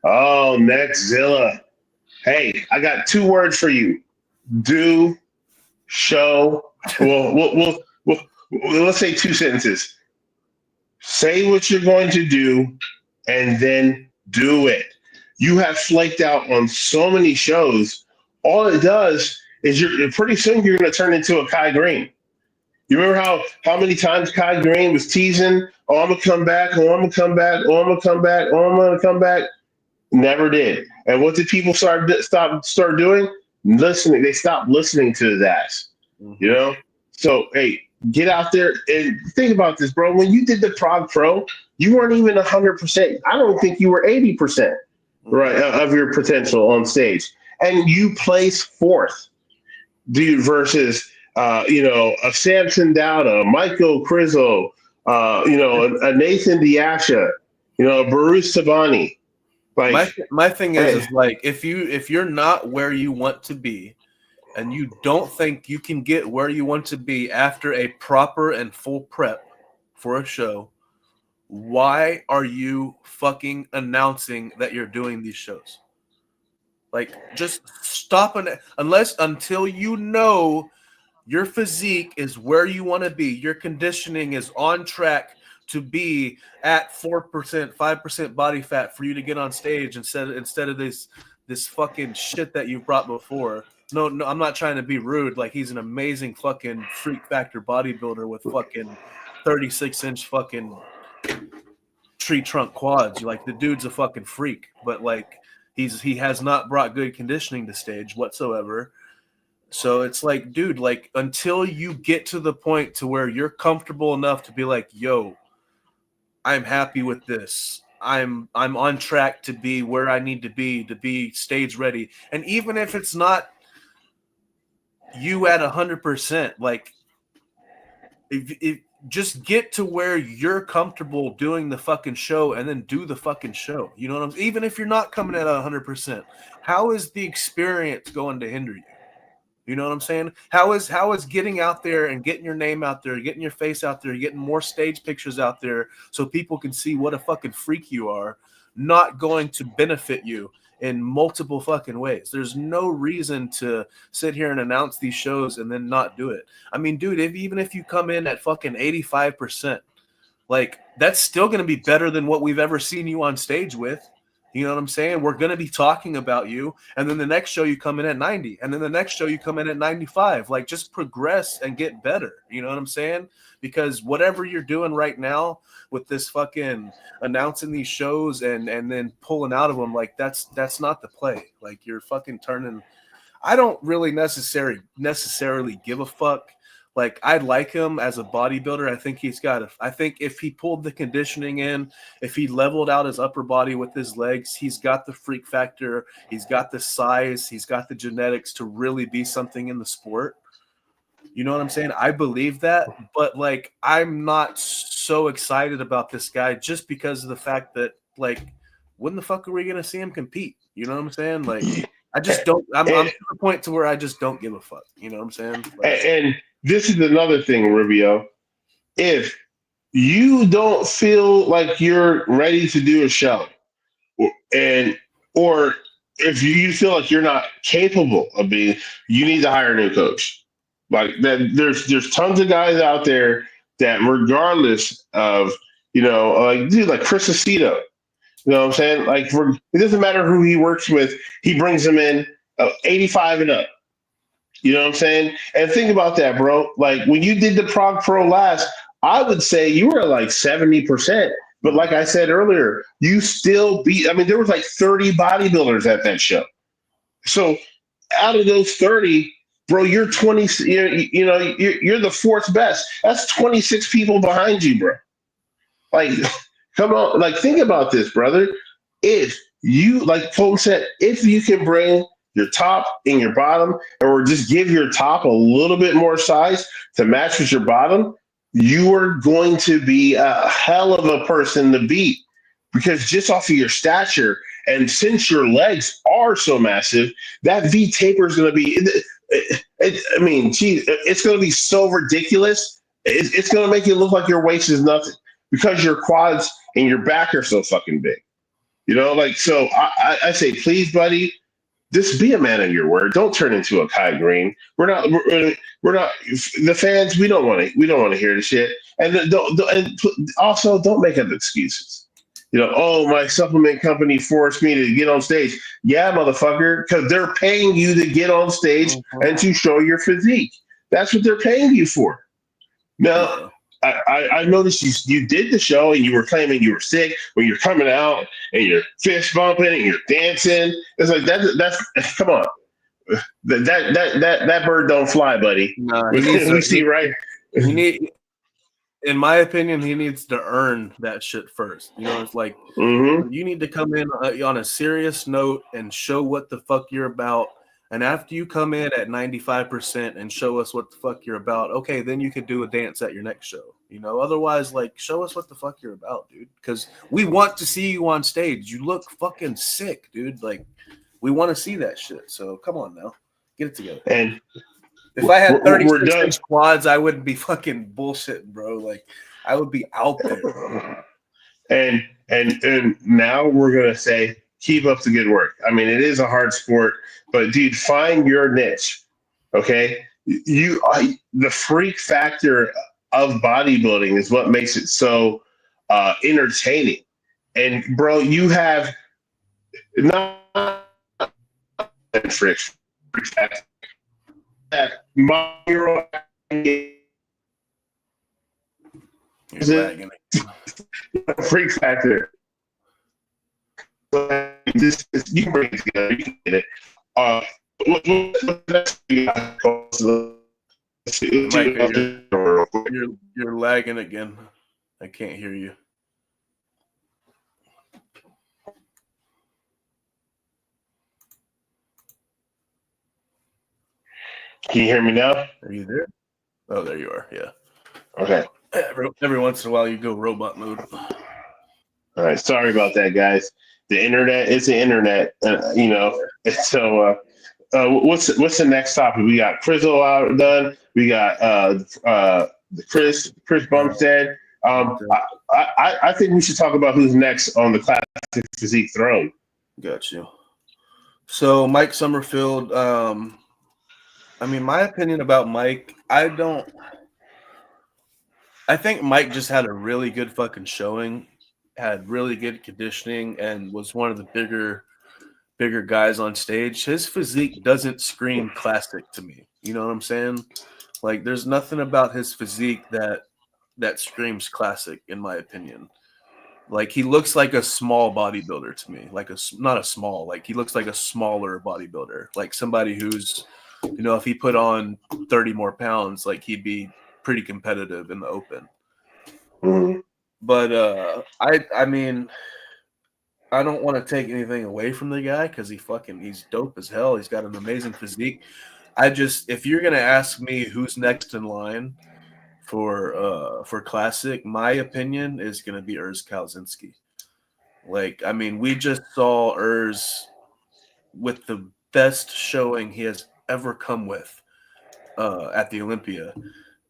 Oh, Nextzilla. Hey, I got 2 words for you. Do, show. Well, let's say 2 sentences. Say what you're going to do, and then do it. You have flaked out on so many shows. All it does is you're pretty soon you're going to turn into a Kai Green. You remember how many times Kai Green was teasing, "Oh, I'm gonna come back. Oh, I'm gonna come back. Oh, I'm gonna come back. Oh, I'm gonna come back." Never did. And what did people start doing? Listening. They stopped listening to his ass. So hey, get out there and think about this, bro. When you did the Prague Pro, you weren't even 100%. I don't think you were 80%, right, of your potential on stage, and you placed 4th, dude. Versus a Samson Dauda, Michael Krizo, a Nathan Diasha, a Barus Tabani. Like my thing is like if you're not where you want to be, and you don't think you can get where you want to be after a proper and full prep for a show, why are you fucking announcing that you're doing these shows? Like, just stop until you know your physique is where you want to be. Your conditioning is on track to be at 4%, 5% body fat for you to get on stage instead of this fucking shit that you brought before. No, I'm not trying to be rude. Like, he's an amazing fucking freak factor bodybuilder with fucking 36-inch fucking tree trunk quads. Like, the dude's a fucking freak, but like he has not brought good conditioning to stage whatsoever. So it's like, dude, like, until you get to the point to where you're comfortable enough to be like, yo, I'm happy with this. I'm on track to be where I need to be stage ready. And even if it's not you at 100%, like, if just get to where you're comfortable doing the fucking show, and then do the fucking show. You know what I'm saying? Even if you're not coming at 100%, how is the experience going to hinder you? You know what I'm saying? How is getting out there and getting your name out there, getting your face out there, getting more stage pictures out there so people can see what a fucking freak you are, not going to benefit you in multiple fucking ways? There's no reason to sit here and announce these shows and then not do it. I mean, dude, even if you come in at fucking 85%, like, that's still going to be better than what we've ever seen you on stage with. You know what I'm saying? We're going to be talking about you, and then the next show you come in at 90, and then the next show you come in at 95. Like, just progress and get better. You know what I'm saying? Because whatever you're doing right now with this fucking announcing these shows and then pulling out of them, like, that's not the play. Like, you're fucking turning. I don't really necessarily give a fuck. Like, I like him as a bodybuilder. I think I think if he pulled the conditioning in, if he leveled out his upper body with his legs, he's got the freak factor, he's got the size, he's got the genetics to really be something in the sport. You know what I'm saying? I believe that, but like, I'm not so excited about this guy just because of the fact that, like, when the fuck are we going to see him compete? You know what I'm saying? Like, I just don't, I'm to the point to where I just don't give a fuck. You know what I'm saying? Like, and this is another thing, Rubio. If you don't feel like you're ready to do a show, or if you feel like you're not capable of being, you need to hire a new coach. Like that, there's tons of guys out there that, regardless of like dude, like Chris Aceto. You know what I'm saying? Like, it doesn't matter who he works with, he brings them in 85 and up. You know what I'm saying? And think about that, bro. Like when you did the Prog Pro last, I would say you were like 70%. But like I said earlier, you still beat. I mean, there was like 30 bodybuilders at that show. So out of those 30, bro, you're 20. You're the fourth best. That's 26 people behind you, bro. Like, come on, like think about this, brother. If you, like Fulton said, if you can bring your top and your bottom, or just give your top a little bit more size to match with your bottom, you are going to be a hell of a person to beat. Because just off of your stature, and since your legs are so massive, that V taper is going to be. I mean, geez, it's going to be so ridiculous. It's going to make you look like your waist is nothing because your quads and your back are so fucking big. Like, so I say, please, buddy, just be a man of your word. Don't turn into a Kai Green. We're not the fans. We don't want to hear the shit. And also don't make up excuses. Oh, my supplement company forced me to get on stage. Yeah, motherfucker, because they're paying you to get on stage and to show your physique. That's what they're paying you for. Now, I noticed you did the show and you were claiming you were sick when you're coming out and you're fist bumping and you're dancing. It's like that's come on. That bird don't fly, buddy. No, we see right. In my opinion, he needs to earn that shit first. It's like you need to come in on a serious note and show what the fuck you're about. And after you come in at 95% and show us what the fuck you're about, okay, then you could do a dance at your next show. Otherwise, like, show us what the fuck you're about, dude. Because we want to see you on stage. You look fucking sick, dude. Like, we want to see that shit. So come on now, get it together. And if I had 36-inch quads, I wouldn't be fucking bullshitting, bro. Like, I would be out there. And now we're gonna say, keep up the good work. I mean, it is a hard sport, but dude, find your niche. Okay, the freak factor of bodybuilding is what makes it so entertaining. And bro, you have not freak factor. That you're lagging. Freak factor. You can bring it together. You can get it. You're lagging again. I can't hear you. Can you hear me now? Are you there? Oh, there you are. Yeah. Okay. Every once in a while, you go robot mode. All right. Sorry about that, guys. The internet is the internet, So, what's the next topic? We got Crizzle out done. We got Chris Bumstead. I think we should talk about who's next on the classic physique throne. Got you. So Mike Summerfield. My opinion about Mike, I think Mike just had a really good fucking showing, had really good conditioning, and was one of the bigger guys on stage. His physique doesn't scream classic to me. You know what I'm saying? Like, there's nothing about his physique that screams classic, in my opinion. Like, he looks like a small bodybuilder to me. Like, he looks like a smaller bodybuilder. Like somebody who's, if he put on 30 more pounds, like, he'd be pretty competitive in the open. Mm-hmm. But I don't want to take anything away from the guy because he's dope as hell. He's got an amazing physique. If you're gonna ask me who's next in line for classic, my opinion is gonna be Urs Kalzinski. Like, we just saw Urs with the best showing he has ever come with at the Olympia,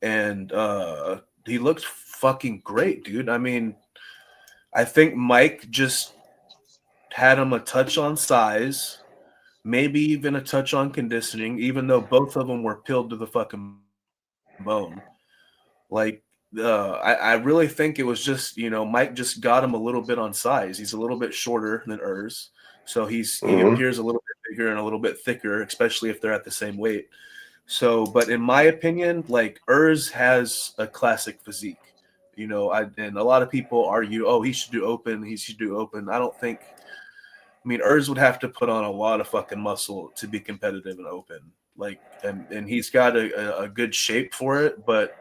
and he looked fucking great, dude. I think Mike just had him a touch on size, maybe even a touch on conditioning, even though both of them were peeled to the fucking bone. Like, I really think it was just, Mike just got him a little bit on size. He's a little bit shorter than Urs, so he appears a little bit bigger and a little bit thicker, especially if they're at the same weight. So, but in my opinion, like Urs has a classic physique. And a lot of people argue, oh, he should do open. He should do open. I don't think. I mean, Urs would have to put on a lot of fucking muscle to be competitive in open. Like, and he's got a good shape for it. But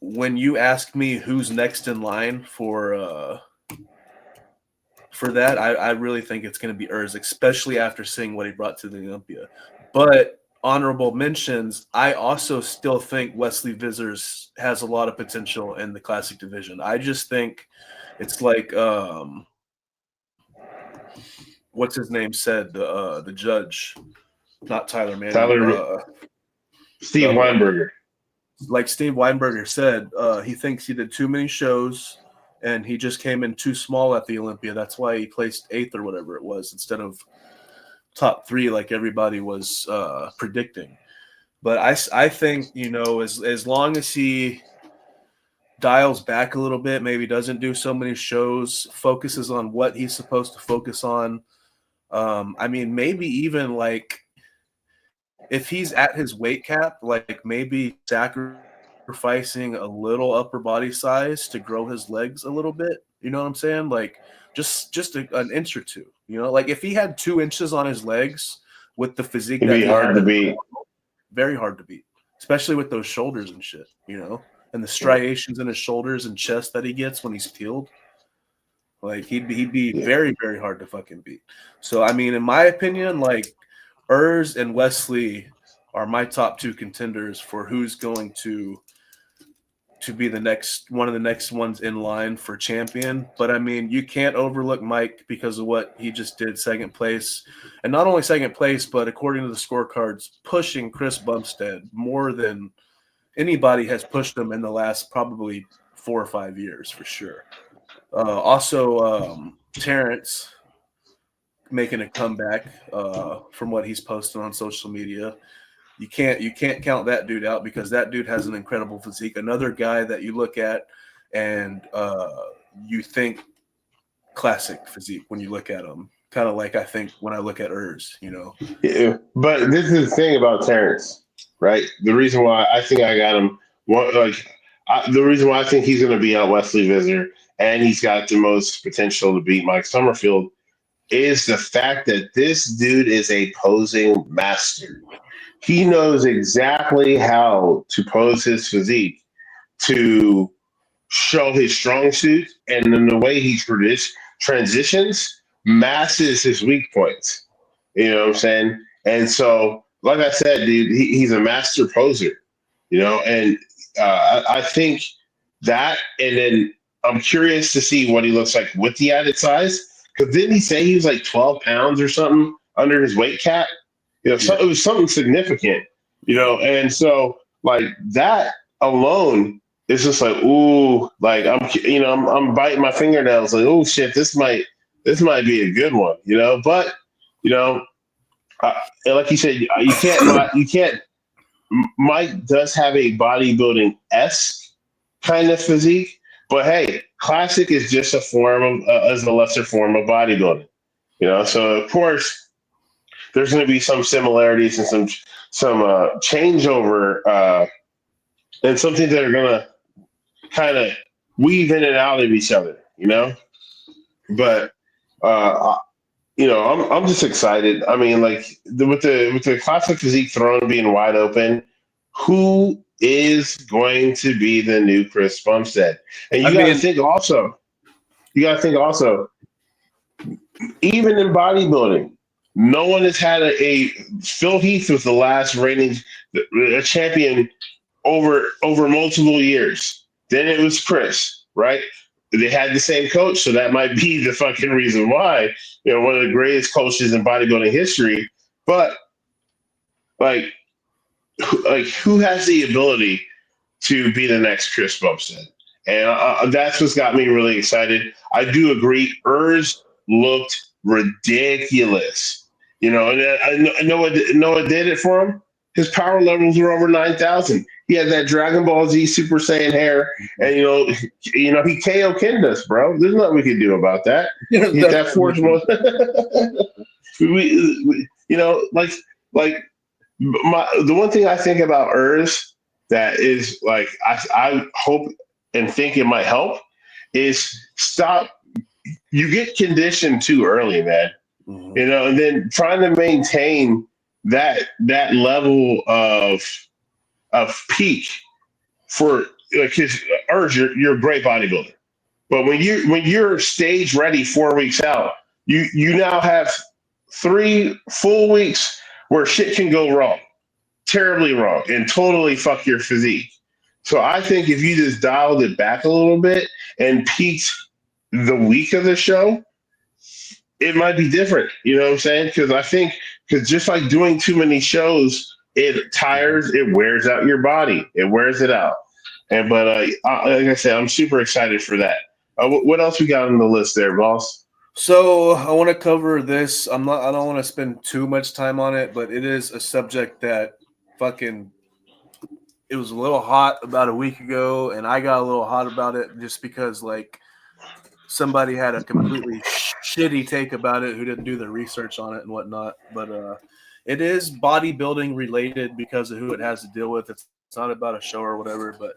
when you ask me who's next in line for that, I really think it's going to be Urs, especially after seeing what he brought to the Olympia. But honorable mentions, I also still think Wesley Vissers has a lot of potential in the classic division. I just think it's like what's his name said, the judge, not Tyler Manning, Steve Weinberger. Like Steve Weinberger said, he thinks he did too many shows and he just came in too small at the Olympia. That's why he placed 8th or whatever it was instead of top 3 like everybody was predicting. But I think, as long as he dials back a little bit, maybe doesn't do so many shows, focuses on what he's supposed to focus on. I mean, maybe even like if he's at his weight cap, like maybe sacrificing a little upper body size to grow his legs a little bit. You know what I'm saying? Like just an inch or two. Like if he had 2 inches on his legs with the physique, it'd be hard to beat. Very hard to beat, especially with those shoulders and shit. And the striations in his shoulders and chest that he gets when he's peeled. Like he'd be very, very hard to fucking beat. So I mean, in my opinion, like Urs and Wesley are my top 2 contenders for who's going to be one of the next ones in line for champion. But I mean, you can't overlook Mike because of what he just did, 2nd place, and not only 2nd place, but according to the scorecards, pushing Chris Bumstead more than anybody has pushed him in the last probably 4 or 5 years for sure. Also, Terrence making a comeback from what he's posted on social media. You can't count that dude out because that dude has an incredible physique. Another guy that you look at and you think classic physique when you look at him. Kind of like I think when I look at Urs, Yeah, but this is the thing about Terrence, right? The reason why I think I got him, the reason why I think he's going to be out Wesley Visser and he's got the most potential to beat Mike Summerfield is the fact that this dude is a posing master. He knows exactly how to pose his physique to show his strong suit, and then the way he transitions masses his weak points. You know what I'm saying? And so, like I said, dude, he's a master poser. And I think that, and then I'm curious to see what he looks like with the added size. Because didn't he say he was like 12 pounds or something under his weight cap? So it was something significant, and so like that alone is just like, ooh, like I'm biting my fingernails, like, oh shit, this might be a good one, but like you said, you can't. Mike does have a bodybuilding-esque kind of physique, but hey, classic is just as a lesser form of bodybuilding, so of course there's going to be some similarities and some changeover and some things that are going to kind of weave in and out of each other, But I'm just excited. I mean, like with the classic physique throne being wide open, who is going to be the new Chris Bumstead? And you got to think also, even in bodybuilding, no one has had a Phil Heath was the last reigning champion over multiple years. Then it was Chris, right? They had the same coach, so that might be the fucking reason why. One of the greatest coaches in bodybuilding history. But like who has the ability to be the next Chris Bumstead? And that's what's got me really excited. I do agree. Urs looked ridiculous. You know, and I know what did it for him. His power levels were over 9,000. He had that Dragon Ball Z Super Saiyan hair, and he KO Kindus, bro. There's nothing we can do about that. He, that force was, the one thing I think about Urs that is like I hope and think it might help is stop. You get conditioned too early, man. Mhm. And then trying to maintain that level of peak for because Urge, you're a great bodybuilder, but when you're stage ready 4 weeks out, you now have 3 full weeks where shit can go wrong, terribly wrong, and totally fuck your physique. So I think if you just dialed it back a little bit and peaked the week of the show, it might be different. You know what I'm saying? Because just like doing too many shows, it tires, it wears out your body, it wears it out. But like I said, I'm super excited for that. What else we got on the list there, boss? So I want to cover this. I don't want to spend too much time on it, but it is a subject that it was a little hot about a week ago, and I got a little hot about it just because like somebody had a completely shitty take about it who didn't do the research on it and whatnot. But it is bodybuilding related because of who it has to deal with. It's not about a show or whatever, but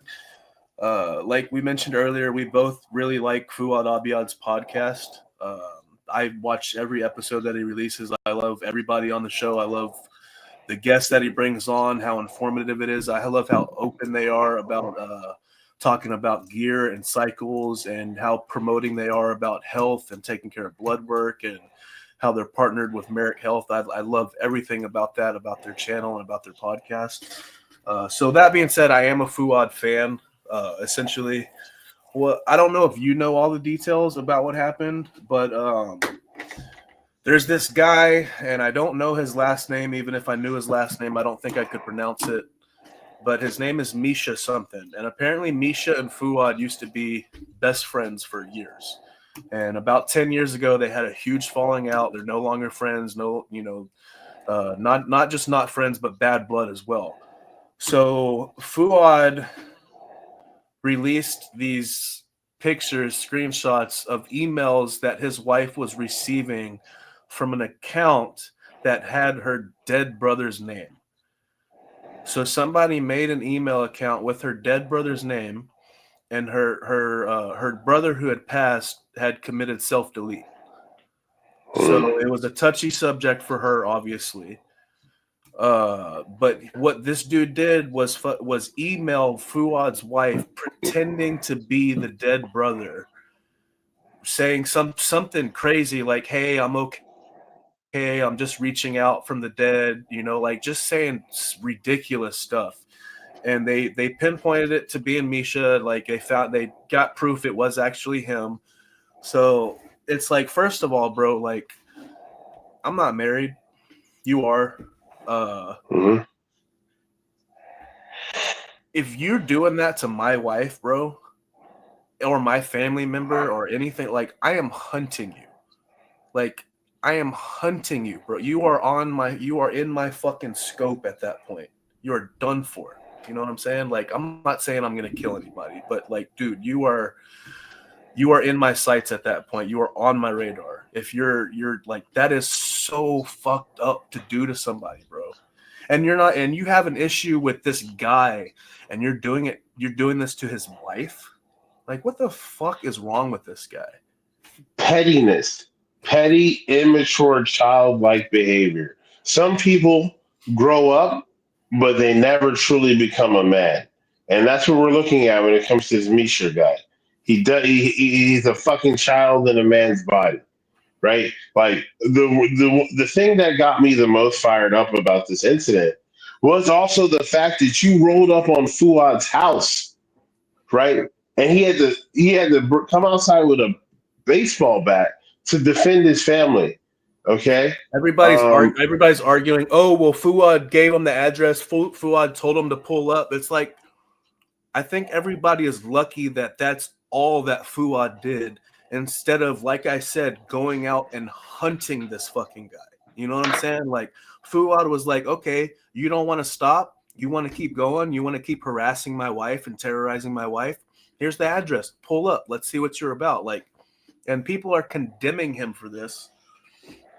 like we mentioned earlier, we both really like Fouad Abiad's podcast. I watch every episode that he releases. I love everybody on the show. I love the guests that he brings on, how informative it is. I love how open they are about talking about gear and cycles and how promoting they are about health and taking care of blood work and how they're partnered with Merrick Health. I love everything about that, about their channel and about their podcast. So that being said, I am a Fouad fan, essentially. Well, I don't know if you know all the details about what happened, but there's this guy, and I don't know his last name. Even if I knew his last name, I don't think I could pronounce it. But his name is Misha something. And apparently Misha and Fouad used to be best friends for years. And about 10 years ago, they had a huge falling out. They're no longer friends. Not just not friends, but bad blood as well. So Fouad released these pictures, screenshots of emails that his wife was receiving from an account that had her dead brother's name. So somebody made an email account with her dead brother's name, and her brother who had passed had committed self-delete. So it was a touchy subject for her, obviously. But what this dude did was email Fouad's wife pretending to be the dead brother, saying something crazy like, "Hey, I'm okay. I'm just reaching out from the dead," like just saying ridiculous stuff. And they pinpointed it to being Misha. Like they got proof it was actually him. So it's like, first of all, bro, like I'm not married. You are. If you're doing that to my wife, bro, or my family member or anything, like I am hunting you. Like I am hunting you, bro. You are in my fucking scope at that point. You are done for. You know what I'm saying? Like I'm not saying I'm gonna kill anybody, but like, dude, you are in my sights at that point. You are on my radar. If you're like, that is so fucked up to do to somebody, bro. And you have an issue with this guy and you're doing this to his wife. Like, what the fuck is wrong with this guy? Pettiness, petty, immature, childlike behavior. Some people grow up, but they never truly become a man. And that's what we're looking at when it comes to this Misha guy. He's a fucking child in a man's body, right? Like the thing that got me the most fired up about this incident was also the fact that you rolled up on Fuad's house, right? And he had to come outside with a baseball bat to defend his family. Okay, Everybody's arguing. Oh well, Fouad gave him the address. Fouad told him to pull up. It's like, I think everybody is lucky that that's all that Fouad did, instead of, like I said, going out and hunting this fucking guy. You know what I'm saying? Like Fouad was like, okay, you don't want to stop. You want to keep going. You want to keep harassing my wife and terrorizing my wife. Here's the address. Pull up. Let's see what you're about. Like, and people are condemning him for this.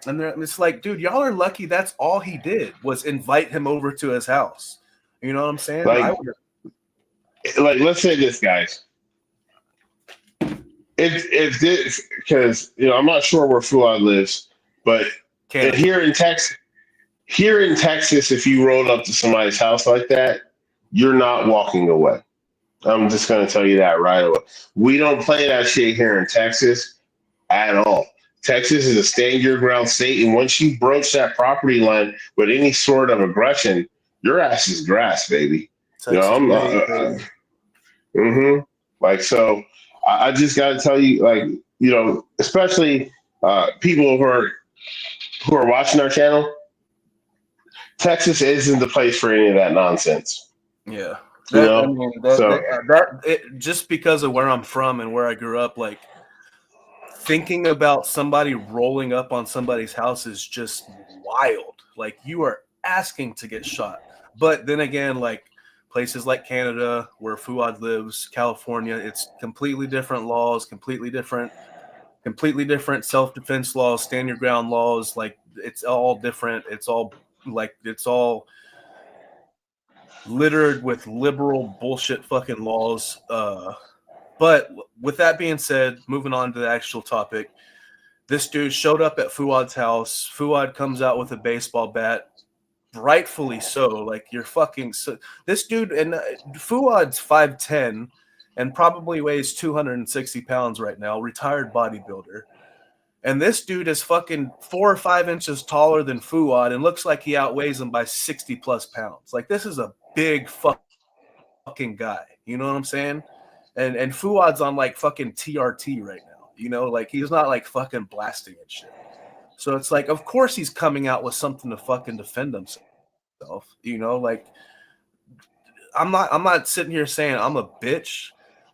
And it's like, dude, y'all are lucky. That's all he did was invite him over to his house. You know what I'm saying? Like let's say this, guys. If this, because I'm not sure where Fouad lives, but here in Texas, if you rolled up to somebody's house like that, you're not walking away. I'm just going to tell you that right away. We don't play that shit here in Texas at all. Texas is a stand your ground state, and once you broach that property line with any sort of aggression, your ass is grass, baby. I'm not. Like, so I just got to tell you, like, especially people who are watching our channel, Texas isn't the place for any of that nonsense. Yeah. Just because of where I'm from and where I grew up, like, thinking about somebody rolling up on somebody's house is just wild. Like, you are asking to get shot. But then again, like, places like Canada, where Fouad lives, California, it's completely different laws, completely different self-defense laws, stand your ground laws. Like, it's all different. It's all littered with liberal bullshit fucking laws. But with that being said, moving on to the actual topic, this dude showed up at Fouad's house. Fouad comes out with a baseball bat. Rightfully so. Like, you're fucking this dude, and Fouad's 5'10" and probably weighs 260 pounds right now, retired bodybuilder. And this dude is fucking 4 or 5 inches taller than Fouad and looks like he outweighs him by 60 plus pounds. Like, this is a big fucking guy. You know what I'm saying? And Fouad's on like fucking TRT right now. Like, he's not like fucking blasting and shit. So it's like, of course he's coming out with something to fucking defend himself. Like, I'm not sitting here saying I'm a bitch,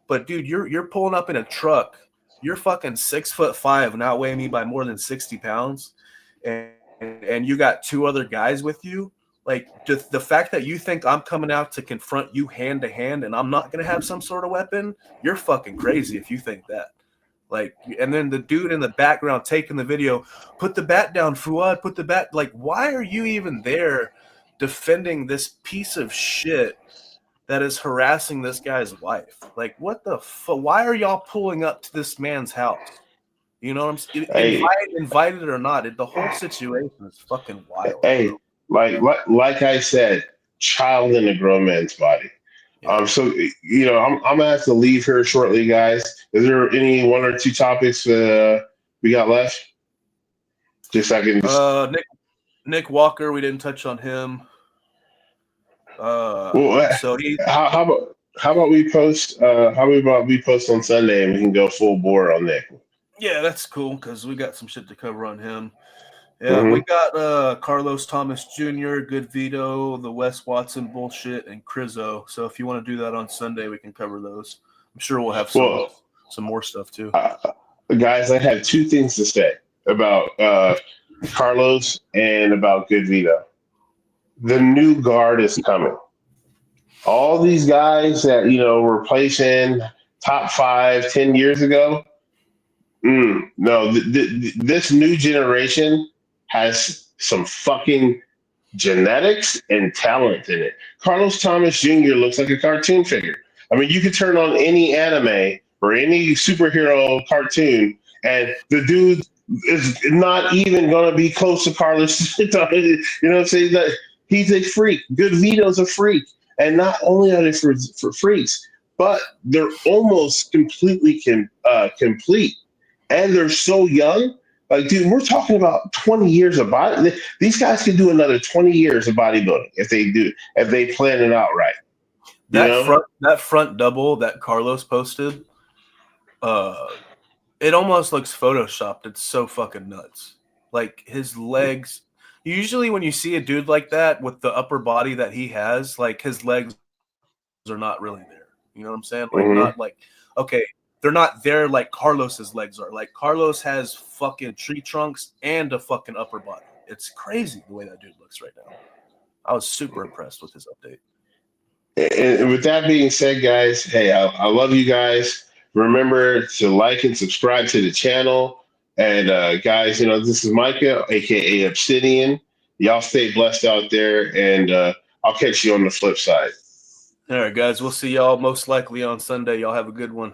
but dude, you're pulling up in a truck. You're fucking 6'5" and outweighing me by more than 60 pounds, and you got 2 other guys with you. Like, just the fact that you think I'm coming out to confront you hand to hand and I'm not gonna have some sort of weapon, you're fucking crazy if you think that. Like, and then the dude in the background taking the video, put the bat down, Fouad, put the bat. Like, why are you even there defending this piece of shit that is harassing this guy's wife? Like, what the fuck? Why are y'all pulling up to this man's house? You know what I'm saying? Hey, invited or not, the whole situation is fucking wild. Hey, like I said, child in a grown man's body. Yeah. So I'm gonna have to leave here shortly, guys. Is there any 1 or 2 topics we got left? Just so I can Nick Walker, we didn't touch on him. So how about we post on Sunday and we can go full bore on Nick? Yeah, that's cool because we got some shit to cover on him. Yeah, we got Carlos Thomas Jr., Good Vito, the Wes Watson bullshit, and Crizzo. So if you want to do that on Sunday, we can cover those. I'm sure we'll have some more stuff too. Guys, I have 2 things to say about Carlos and about Good Vito. The new guard is coming. All these guys that were placing top 5 10 years ago. No, this new generation has some fucking genetics and talent in it. Carlos Thomas Jr. looks like a cartoon figure. I mean, you could turn on any anime or any superhero cartoon, and the dude is not even going to be close to Carlos. You know what I'm saying? That he's a freak. Good Vito's a freak. And not only are they for freaks, but they're almost completely complete. And they're so young. Like, dude, we're talking about 20 years of body. These guys can do another 20 years of bodybuilding if they plan it out right. That front double that Carlos posted, it almost looks photoshopped. It's so fucking nuts. Like, his legs. Usually when you see a dude like that with the upper body that he has, like, his legs are not really there. You know what I'm saying? Like, not like, okay, they're not there like Carlos's legs are. Like, Carlos has fucking tree trunks and a fucking upper body. It's crazy the way that dude looks right now. I was super impressed with his update. And with that being said, guys, hey, I love you guys. Remember to like and subscribe to the channel. And guys, this is Micah, aka Obsidian. Y'all stay blessed out there, and I'll catch you on the flip side. All right, guys, we'll see y'all most likely on Sunday. Y'all have a good one.